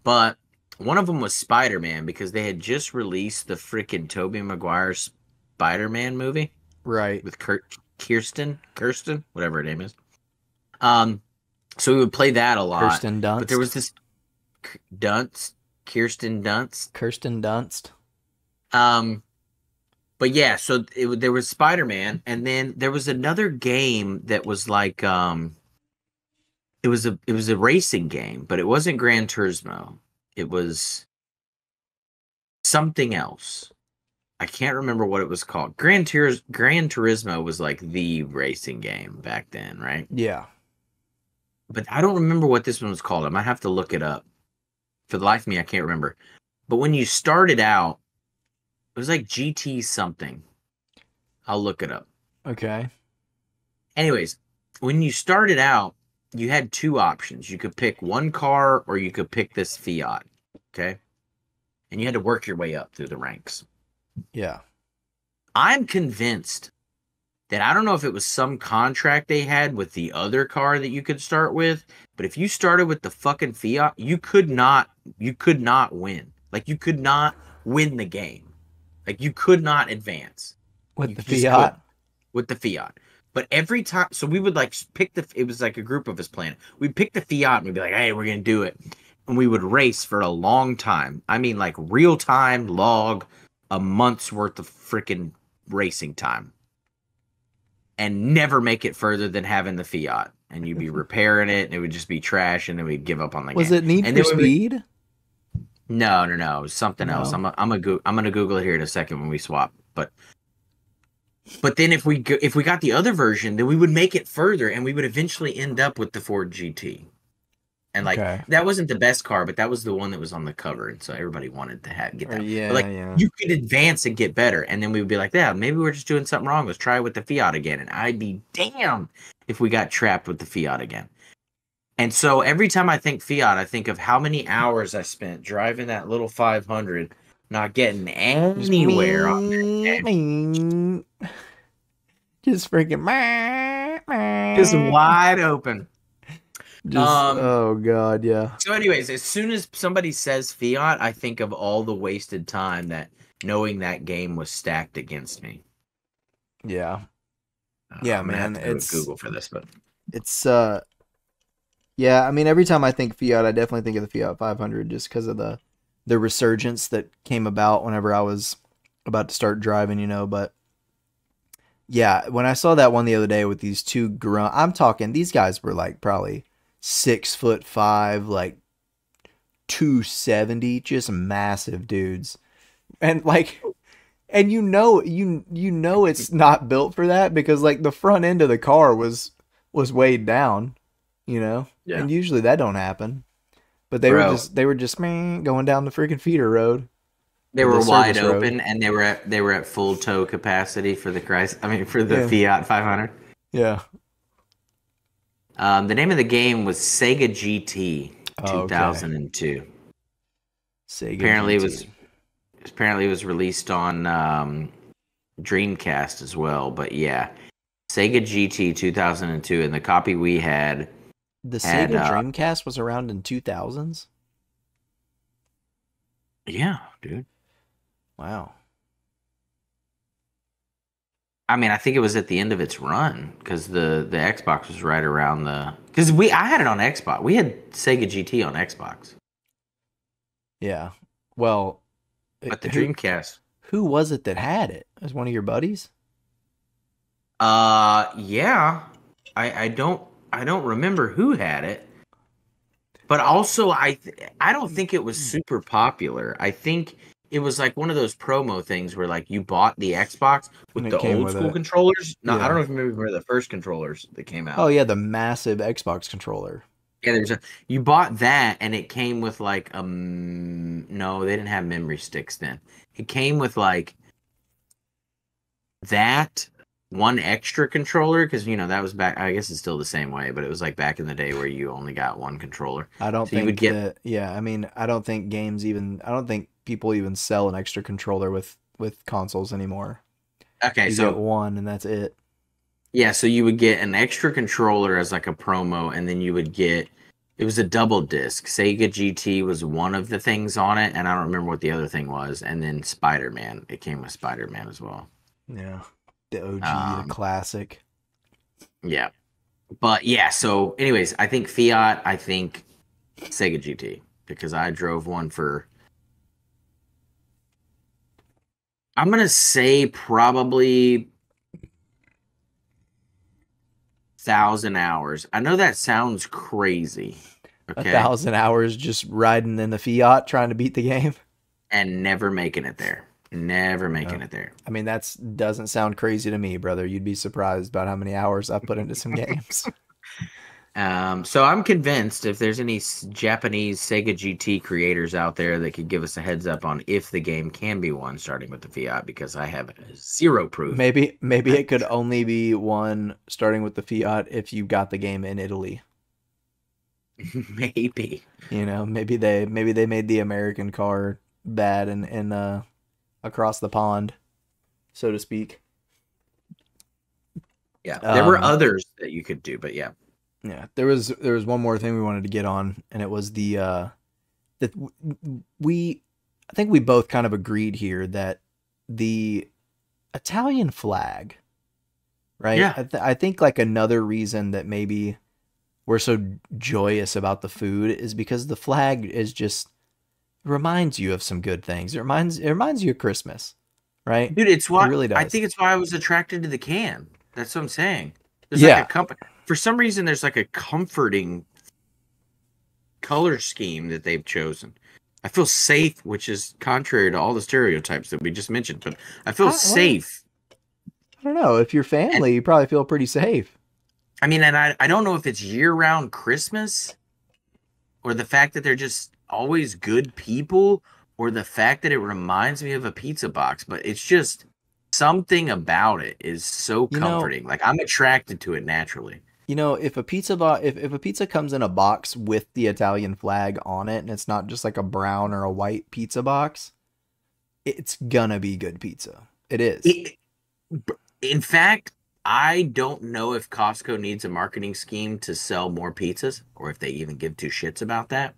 but one of them was Spider-Man because they had just released the freaking Tobey Maguire Spider-Man movie right. with Kirsten, whatever her name is. Um, so we would play that a lot. Kirsten But there Dunst. was this Dunst, Kirsten Dunst. Kirsten Dunst. Um, but yeah, so there was Spider-Man, and then there was another game that was like it was a racing game, but it wasn't Gran Turismo. It was something else. I can't remember what it was called. Gran Turismo was like the racing game back then, right? Yeah. But I don't remember what this one was called. I might have to look it up. For the life of me, I can't remember. But when you started out, it was like GT something. I'll look it up. Okay. Anyways, when you started out, you had two options. You could pick one car or you could pick this Fiat. Okay. And you had to work your way up through the ranks. Yeah. I'm convinced that I don't know if it was some contract they had with the other car that you could start with, but if you started with the fucking Fiat, you could not win. Like you could not win the game. Like you could not advance. With You the just could Fiat. with the Fiat. But every time, so we would like pick it was like a group of us playing. We'd pick the Fiat and we'd be like, hey, we're going to do it. And we would race for a long time. I mean, like real time log, a month's worth of freaking racing time. And never make it further than having the Fiat. And you'd be repairing it and it would just be trash and then we'd give up on the Was game. it Need And for then we would, Speed? no, no, no. It was something else. No. I'm gonna Google it here in a second when we swap. But then if we got the other version, then we would make it further, and we would eventually end up with the Ford GT. And like Okay. that wasn't the best car, but that was the one that was on the cover, and so everybody wanted to get Or that. But yeah, like yeah. you could advance and get better, and then we would be like, yeah, maybe we're just doing something wrong. Let's try with the Fiat again, and I'd be damned if we got trapped with the Fiat again. And so every time I think Fiat, I think of how many hours I spent driving that little 500, not getting Just anywhere on me, it, me. Just freaking just wide open. just Um, oh god, yeah. So, anyways, as soon as somebody says Fiat, I think of all the wasted time that knowing that game was stacked against me. Yeah. Yeah, I'm gonna have man. to go to Google for this, but It's yeah, I mean every time I think Fiat, I definitely think of the Fiat 500 just because of the resurgence that came about whenever I was about to start driving, but yeah, when I saw that one the other day with these two I'm talking these guys were like probably 6'5", like 270, just massive dudes. And like and you know it's not built for that because like the front end of the car was weighed down, yeah, and usually that don't happen. But bro, they were just man going down the freaking feeder road they or the were wide service road. open and they were at full tow capacity for for the Yeah, Fiat 500. yeah. The name of the game was Sega GT Oh, okay. 2002. Sega Apparently, it was GT. apparently it was released on Dreamcast as well. But yeah, Sega GT 2002, and the copy we The had Sega Dreamcast was around in 2000s. yeah, dude. Wow. I mean, I think it was at the end of its run because the Xbox was right around because I had it on Xbox. We had Sega GT on Xbox, Yeah. Well, but the who Dreamcast. who was it that had it? Was one of your buddies? Yeah. I don't remember who had it, but also I don't think it was super popular. I think it was like one of those promo things where like you bought the Xbox And with it the came old with school it. controllers. No, I don't Yeah. know if you remember the first controllers that came Oh out. yeah, the massive Xbox controller. Yeah, you bought that and it came with like no, they didn't have memory sticks then. It came with like that one extra controller because that was back. I guess it's still the same way, but it was like back in the day where you only got one controller. I don't So you would think get that. Yeah, I mean, I don't think people even sell an extra controller with consoles anymore. okay, You get so one and that's it. yeah, so you would get an extra controller as like a promo, and then you would get it was a double disc. Sega GT was one of the things on it, and I don't remember what the other thing was. And then Spider Man, it came with Spider Man as well. Yeah, the OG, the Um, classic. yeah, but yeah. So, anyways, I think Fiat. I think Sega GT because I drove one for. I'm gonna say probably 1,000 hours. I know that sounds crazy. A Okay. 1,000 hours just riding in the Fiat trying to beat the game. And never making it there. Never Yeah. making it there. I mean, that's doesn't sound crazy to me, brother. You'd be surprised about how many hours I've put into some games. So I'm convinced if there's any Japanese Sega GT creators out there that could give us a heads up on if the game can be won starting with the Fiat, because I have zero proof. Maybe it could only be one starting with the Fiat if you got the game in Italy. Maybe. Maybe they made the American car bad and across the pond, so to speak. Yeah. There were Um, others that you could do, but yeah. yeah, there was one more thing we wanted to get on, and it was that we I think we both kind of agreed here that the Italian flag, right? Yeah. I think like another reason that maybe we're so joyous about the food is because the flag is just reminds you of some good things. It reminds you of Christmas, right? Dude, it's It why really I does. think it's why I was attracted to the can. That's what I'm saying. There's like a Yeah. company for some reason there's like a comforting color scheme that they've chosen. I feel safe, which is contrary to all the stereotypes that we just mentioned, but I feel Well, safe. I don't know. If you're And family, you probably feel pretty safe. I mean, and I don't know if it's year-round Christmas, or the fact that they're just always good people, or the fact that it reminds me of a pizza box, but it's just something about it is so You know, comforting. Like I'm attracted to it naturally. if a if a pizza comes in a box with the Italian flag on it and it's not just like a brown or a white pizza box, it's gonna be good pizza. It is. It, in fact, I don't know if Costco needs a marketing scheme to sell more pizzas or if they even give two shits about that.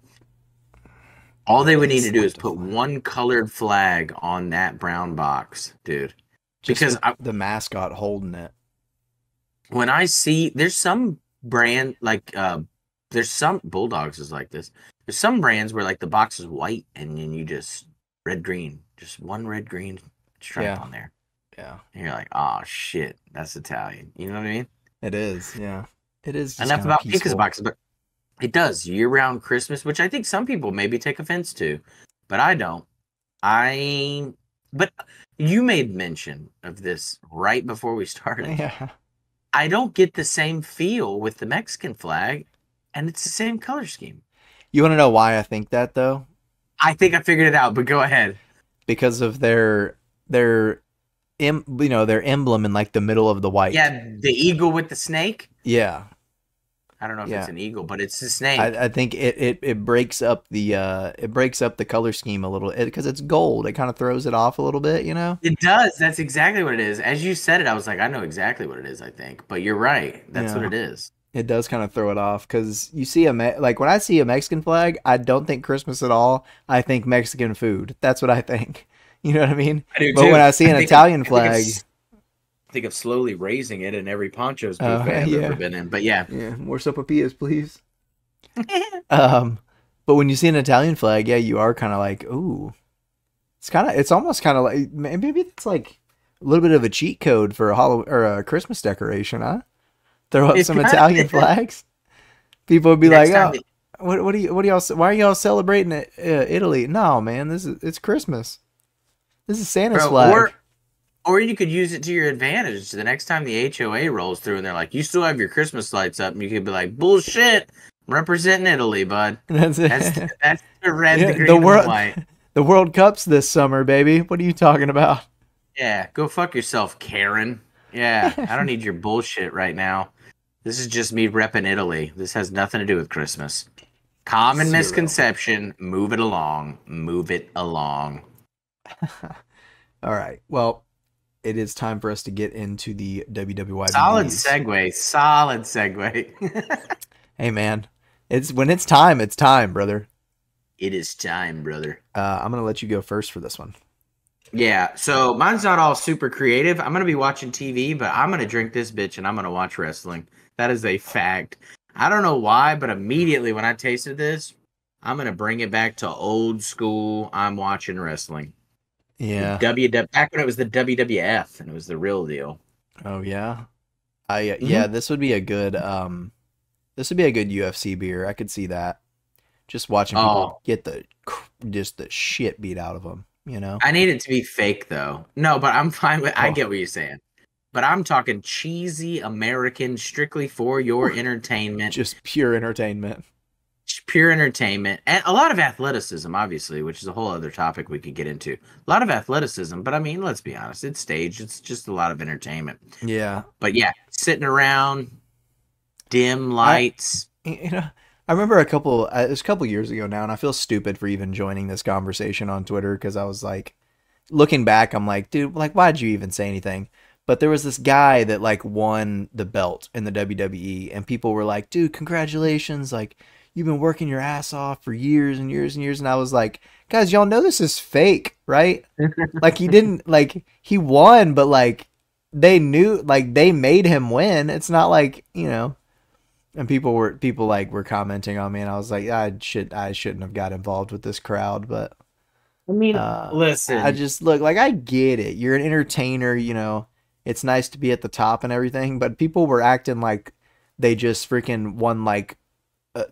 All they would need to It's do like is put one colored flag on that brown box, dude. just Because the mascot holding it. when I see there's some brand like there's some Bulldogs is like this. There's some brands where like the box is white and then you just red green, just one red green stripe Yeah, on there. yeah, And you're like, oh shit, that's Italian. You know what I mean? it is. Yeah, it is just Enough kind of about pizza peaceful. boxes, but it does year-round Christmas, which I think some people maybe take offense to, but I don't. I but you made mention of this right before we started. Yeah. I don't get the same feel with the Mexican flag, and it's the same color scheme. You want to know why I think that though? I think I figured it out, but go ahead. Because of their emblem in like the middle of the white. Yeah, the eagle with the snake. Yeah, I don't know if it's yeah. an eagle, but it's the snake. I think it breaks up the color scheme a little because it's gold. It kind of throws it off a little bit, you know. It does. That's exactly what it is. As you said it, I was like, I know exactly what it is, I think. But you're right. That's what Yeah, it is. it does kind of throw it off because you see like when I see a Mexican flag, I don't think Christmas at all. I think Mexican food. That's what I think. You know what I mean? I do But too. when I see an Italian I think flag, think of slowly raising it in every Poncho's booth I've ever yeah, been in. But yeah. yeah, more sopapillas, please. Um, but when you see an Italian flag, yeah, you are kind of like, ooh, it's almost kind of like maybe it's like a little bit of a cheat code for a or a Christmas decoration, huh? Throw up It's some kind Italian flags. People would be next like, time oh, what do y'all, why are y'all celebrating it, Italy? No, man, it's Christmas. This is Santa's bro, flag. or you could use it to your advantage. The next time the HOA rolls through and they're like, you still have your Christmas lights up, and you could be like, bullshit. I'm representing Italy, bud. That's That's it. that's the red, Yeah, the green, and the white. the World Cup's this summer, baby. What are you talking about? Yeah, go fuck yourself, Karen. Yeah, I don't need your bullshit right now. This is just me repping Italy. This has nothing to do with Christmas. Common Zero. misconception. Move it along. Move it along. All right. Well, it is time for us to get into the Solid WWYBBs. segue. Solid segue. Hey, man, it's time. It's time, brother. It is time, brother. I'm gonna let you go first for this one. Yeah, so mine's not all super creative. I'm gonna be watching TV, but I'm gonna drink this bitch and I'm gonna watch wrestling. That is a fact. I don't know why, but immediately when I tasted this, I'm gonna bring it back to old school. I'm watching wrestling. The Yeah. back when it was the WWF and it was the real deal. Oh yeah. I Hmm. yeah. This would be a good UFC beer. I could see that. Just watching people Oh, get just the shit beat out of them. You know. I need it to be fake though. No, but I'm fine with. I Oh, get what you're saying, but I'm talking cheesy American, strictly for your entertainment. just pure entertainment. Pure entertainment and a lot of athleticism, obviously, which is a whole other topic we could get into. A lot of athleticism, but I mean, let's be honest, it's staged. It's just a lot of entertainment. Yeah. But yeah, sitting around, dim I lights. you know I remember it was a couple years ago now, and I feel stupid for even joining this conversation on Twitter because I was like, looking back, I'm like, dude, like, why'd you even say anything? But there was this guy that like won the belt in the WWE, and people were like, dude, congratulations, like you've been working your ass off for years and years and years, and I was like, guys, y'all know this is fake, right? Like he didn't like he won, but like they knew like they made him win. It's not like, and people like were commenting on me, and I was like, I shouldn't have got involved with this crowd, but I mean, I listen, just look like I get it. You're an entertainer, it's nice to be at the top and everything, but people were acting like they just freaking won like a,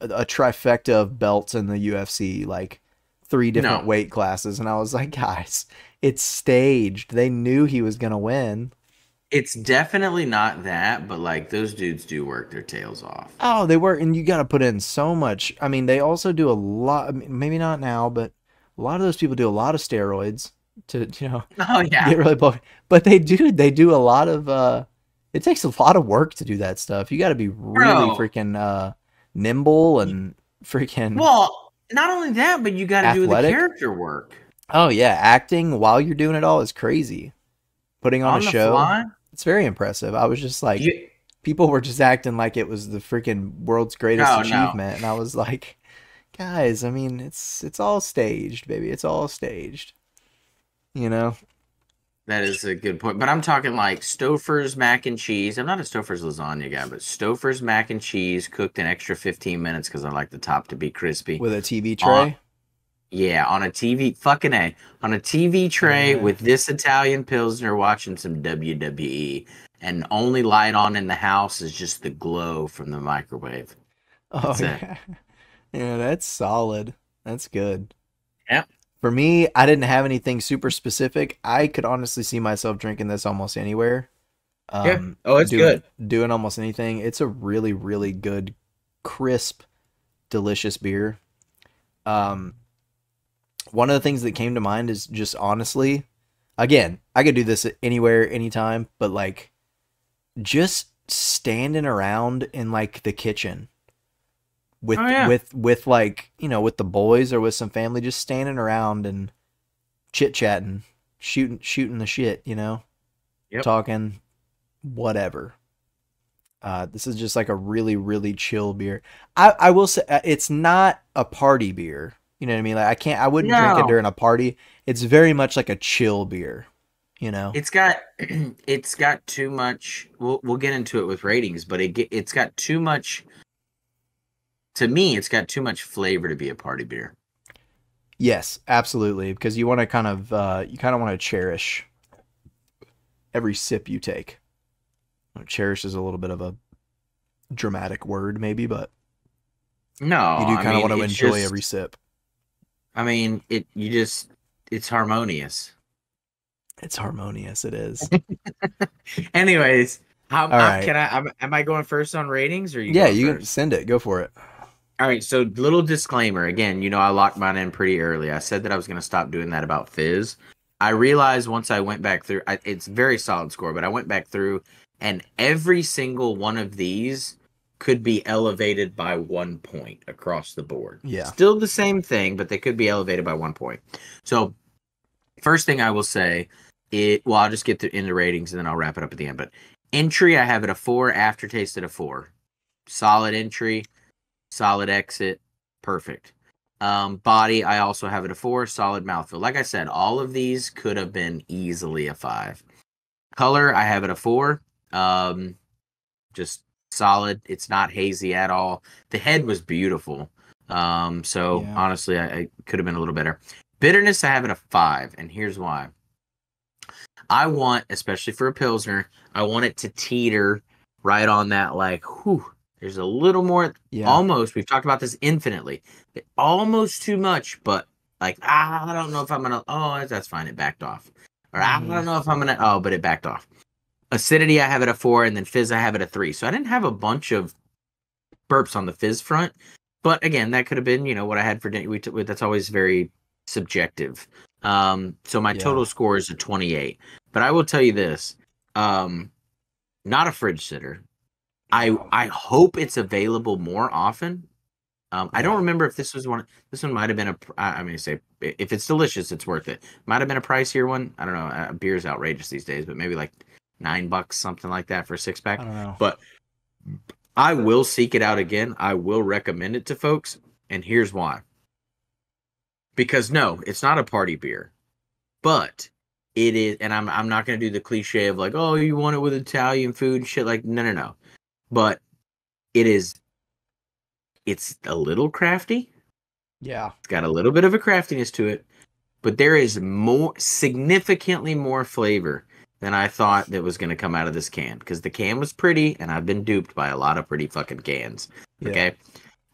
a trifecta of belts in the UFC, like three different no. weight classes, and I was like, guys, it's staged. They knew he was gonna win. It's definitely not that, but like those dudes do work their tails off. Oh, they work, and you got to put in so much. I mean, they also do a lot. I mean, maybe not now, but a lot of those people do a lot of steroids to, Oh yeah, get really bulky. But they do a lot of. It takes a lot of work to do that stuff. You got to be really bro. freaking nimble and freaking Well, not only that, but you got to do the athletic. character work Oh yeah, acting while you're doing it all is crazy. Putting on a on the show, fly. it's very impressive. I was just like, You people were just acting like it was the freaking world's greatest no. achievement, and I was like, guys, I mean, it's all staged, baby. It's all staged. You know? That is a good point. But I'm talking like Stouffer's mac and cheese. I'm not a Stouffer's lasagna guy, but Stouffer's mac and cheese cooked an extra 15 minutes because I like the top to be crispy. With a TV On tray. Yeah, on a TV, fucking A. On a TV Oh tray yeah. with this Italian Pilsner watching some WWE. And only light on in the house is just the glow from the microwave. Oh That's it. yeah. Yeah, that's solid. That's good. Yep. For me, I didn't have anything super specific. I could honestly see myself drinking this almost anywhere. Yeah. Oh, it's Doing good. doing almost anything. It's a really, really good, crisp, delicious beer. Um, One of the things that came to mind is just honestly, again, I could do this anywhere, anytime, but like just standing around in like the kitchen Oh, with yeah. with like, with the boys or with some family, just standing around and chit chatting, shooting the shit, Yep. talking, whatever. This is just like a really, really chill beer. I will say it's not a party beer. You know what I mean? Like I wouldn't drink it No. during a party. It's very much like a chill beer, you know? It's got it's got too much. We'll get into it with ratings, but it's got too much. To me, it's got too much flavor to be a party beer. Yes, absolutely. Because you want to you kind of want to cherish every sip you take. Cherish is a little bit of a dramatic word, maybe, but No, you do I kind of mean want to it's enjoy every just. sip. I mean it. You just. It's harmonious. It's harmonious. It is. Anyways, All right. am I going first on ratings or are you Yeah, going you can first? send it. Go for it. All right, so little disclaimer again, I locked mine in pretty early. I said that I was going to stop doing that about Fizz. I realized once I went back through, it's a very solid score, but I went back through and every single one of these could be elevated by 1 point across the board. Yeah. Still the same thing, but they could be elevated by 1 point. So, first thing I will say, I'll just get into ratings and then I'll wrap it up at the end. But entry, I have it a 4, aftertaste at a 4. Solid entry, solid exit, perfect. Body, I also have it a 4, solid mouthfeel. Like I said, all of these could have been easily a 5. Color, I have it a 4. Just solid. It's not hazy at all. The head was beautiful. So Yeah. honestly, I could have been a little better. Bitterness, I have it a 5, and here's why. I want, especially for a Pilsner, I want it to teeter right on that, like, whew, there's a little more, Yeah. almost, we've talked about this infinitely, almost too much, but like, I don't know if I'm going to, oh, that's fine, it backed off. Or I Hmm. don't know if I'm going to, oh, but it backed off. Acidity, I have it a 4, and then Fizz, I have it a 3. So I didn't have a bunch of burps on the Fizz front, but again, that could have been, what I had for dinner. That's always very subjective. So my Yeah. total score is a 28. But I will tell you this, not a fridge sitter. No. I hope it's available more often. I don't Yeah. remember if this was one. This one might have been I mean, say if it's delicious, it's worth it. Might have been a pricier one. I don't know. Beer's outrageous these days, but maybe like $9, something like that for a 6 pack. I don't know. But I will seek it out again. I will recommend it to folks, and here's why. Because no, it's not a party beer, but it is. And I'm not going to do the cliche of like, oh, you want it with Italian food and shit. Like, no. But it is. It's a little crafty. Yeah. It's got a little bit of a craftiness to it, but there is significantly more flavor than I thought that was going to come out of this can. Because the can was pretty, and I've been duped by a lot of pretty fucking cans. Yeah. Okay,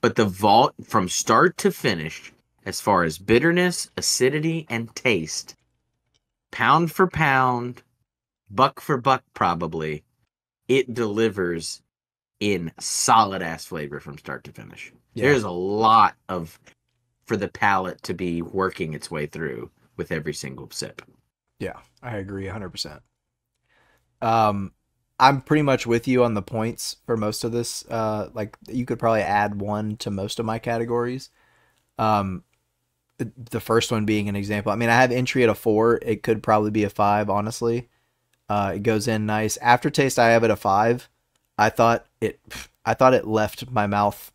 but the vault from start to finish, as far as bitterness, acidity, and taste, pound for pound, buck for buck, probably, it delivers in solid ass flavor from start to finish. Yeah. There's a lot for the palate to be working its way through with every single sip. Yeah, I agree 100%. I'm pretty much with you on the points for most of this. Like you could probably add one to most of my categories. The first one being an example. I mean, I have entry at a 4. It could probably be a 5, honestly. It goes in nice. Aftertaste, I have it a 5. I thought it left my mouth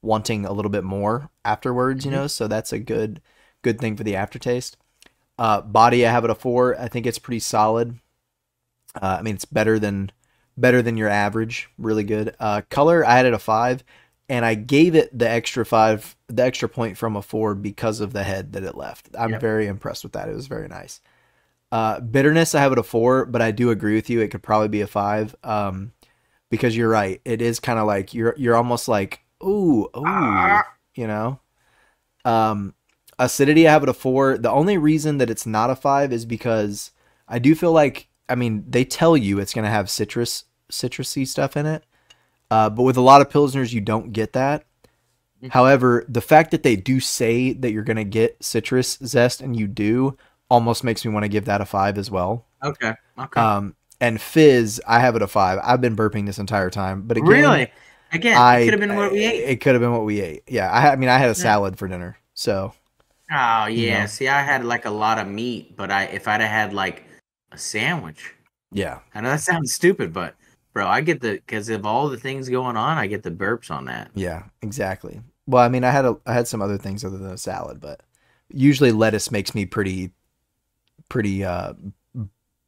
wanting a little bit more afterwards, you know, so that's a good thing for the aftertaste. Body, I have it a 4. I think it's pretty solid. I mean, it's better than your average. Really good. Color, I had it a 5, and I gave it the extra point from a 4 because of the head that it left. I'm very impressed with that. It was very nice. Bitterness, I have it a 4, but I do agree with you. It could probably be a 5. Because you're right. It is kind of like you're almost like, ooh, you know. Acidity, I have it a 4. The only reason that it's not a 5 is because I do feel like, I mean, they tell you it's going to have citrusy stuff in it. But with a lot of Pilsners, you don't get that. However, the fact that they do say that you're going to get citrus zest and you do almost makes me want to give that a 5 as well. Okay. And fizz, I have it a 5. I've been burping this entire time, but again, really, it could have been what we ate. It could have been what we ate. Yeah, I mean, I had a salad for dinner, so. Oh yeah. You know. See, I had like a lot of meat, but if I'd have had like a sandwich. Yeah. I know that sounds stupid, but bro, I get because of all the things going on, I get the burps on that. Yeah, exactly. Well, I mean, I had some other things other than a salad, but usually lettuce makes me pretty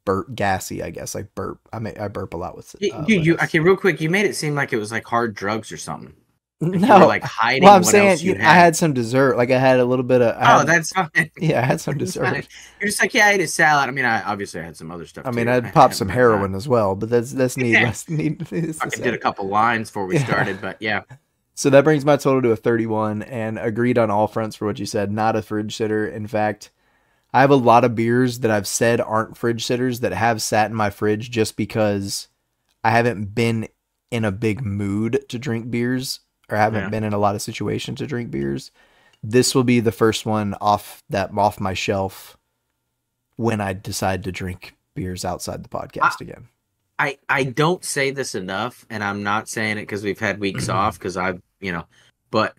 burp gassy, I guess. Like burp. I burp a lot with dude, okay, real quick, you made it seem like it was like hard drugs or something. Like no, you were like hiding. Well, I'm what saying else you had. I had some dessert. Like I had a little bit of. That's fine. Yeah, I had some dessert. You're just like, yeah, I ate a salad. I mean, I obviously had some other stuff. I mean, I'd pop some heroin as well, but that's needless. I did a couple lines before we started, but yeah. So that brings my total to a 31, and agreed on all fronts for what you said. Not a fridge sitter. In fact, I have a lot of beers that I've said aren't fridge sitters that have sat in my fridge just because I haven't been in a big mood to drink beers, or haven't been in a lot of situations to drink beers. This will be the first one off my shelf when I decide to drink beers outside the podcast again. I don't say this enough, and I'm not saying it because we've had weeks off, because but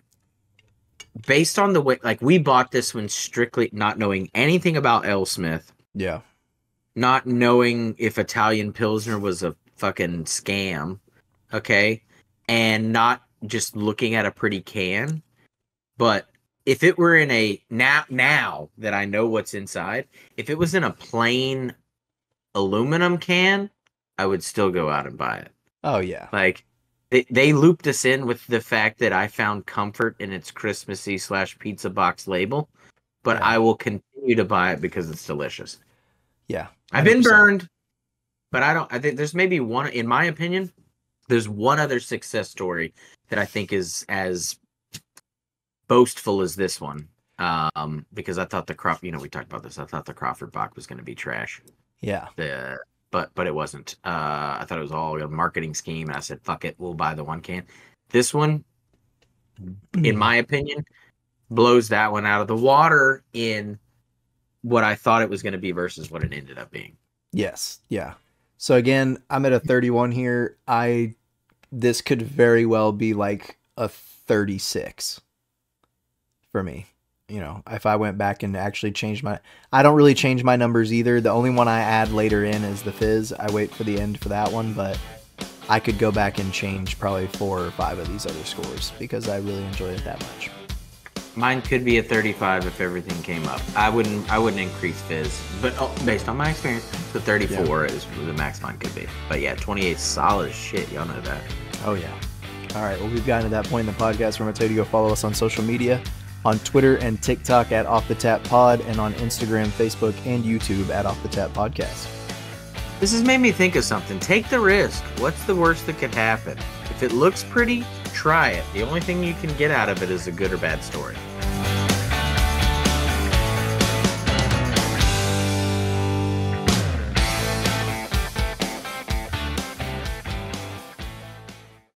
based on the way, like, we bought this one strictly not knowing anything about Alesmith. Yeah. Not knowing if Italian Pilsner was a fucking scam. Okay. And not just looking at a pretty can. But if it were in now that I know what's inside, if it was in a plain aluminum can, I would still go out and buy it. Oh, yeah. Like, they looped us in with the fact that I found comfort in its Christmassy / pizza box label, but I will continue to buy it because it's delicious. Yeah. 100%. I've been burned, but I think there's maybe one, in my opinion, there's one other success story that I think is as boastful as this one. Because I thought we talked about this. I thought the Crawford Bock was going to be trash. Yeah. But it wasn't. I thought it was all a marketing scheme, and I said, fuck it, we'll buy the one can. This one, in my opinion, blows that one out of the water in what I thought it was going to be versus what it ended up being. Yes. Yeah. So again, I'm at a 31 here. This could very well be like a 36 for me. You know, if I went back and actually changed I don't really change my numbers either. The only one I add later in is the fizz. I wait for the end for that one, but I could go back and change probably 4 or 5 of these other scores because I really enjoy it that much. Mine could be a 35 if everything came up. I wouldn't increase fizz, but based on my experience, the 34 is the max mine could be. But yeah, 28 solid as shit. Y'all know that. Oh yeah. All right. Well, we've gotten to that point in the podcast where I'm going to tell you to go follow us on social media. On Twitter and TikTok at Off the Tap Pod, and on Instagram, Facebook, and YouTube at Off the Tap Podcast. This has made me think of something. Take the risk. What's the worst that could happen? If it looks pretty, try it. The only thing you can get out of it is a good or bad story.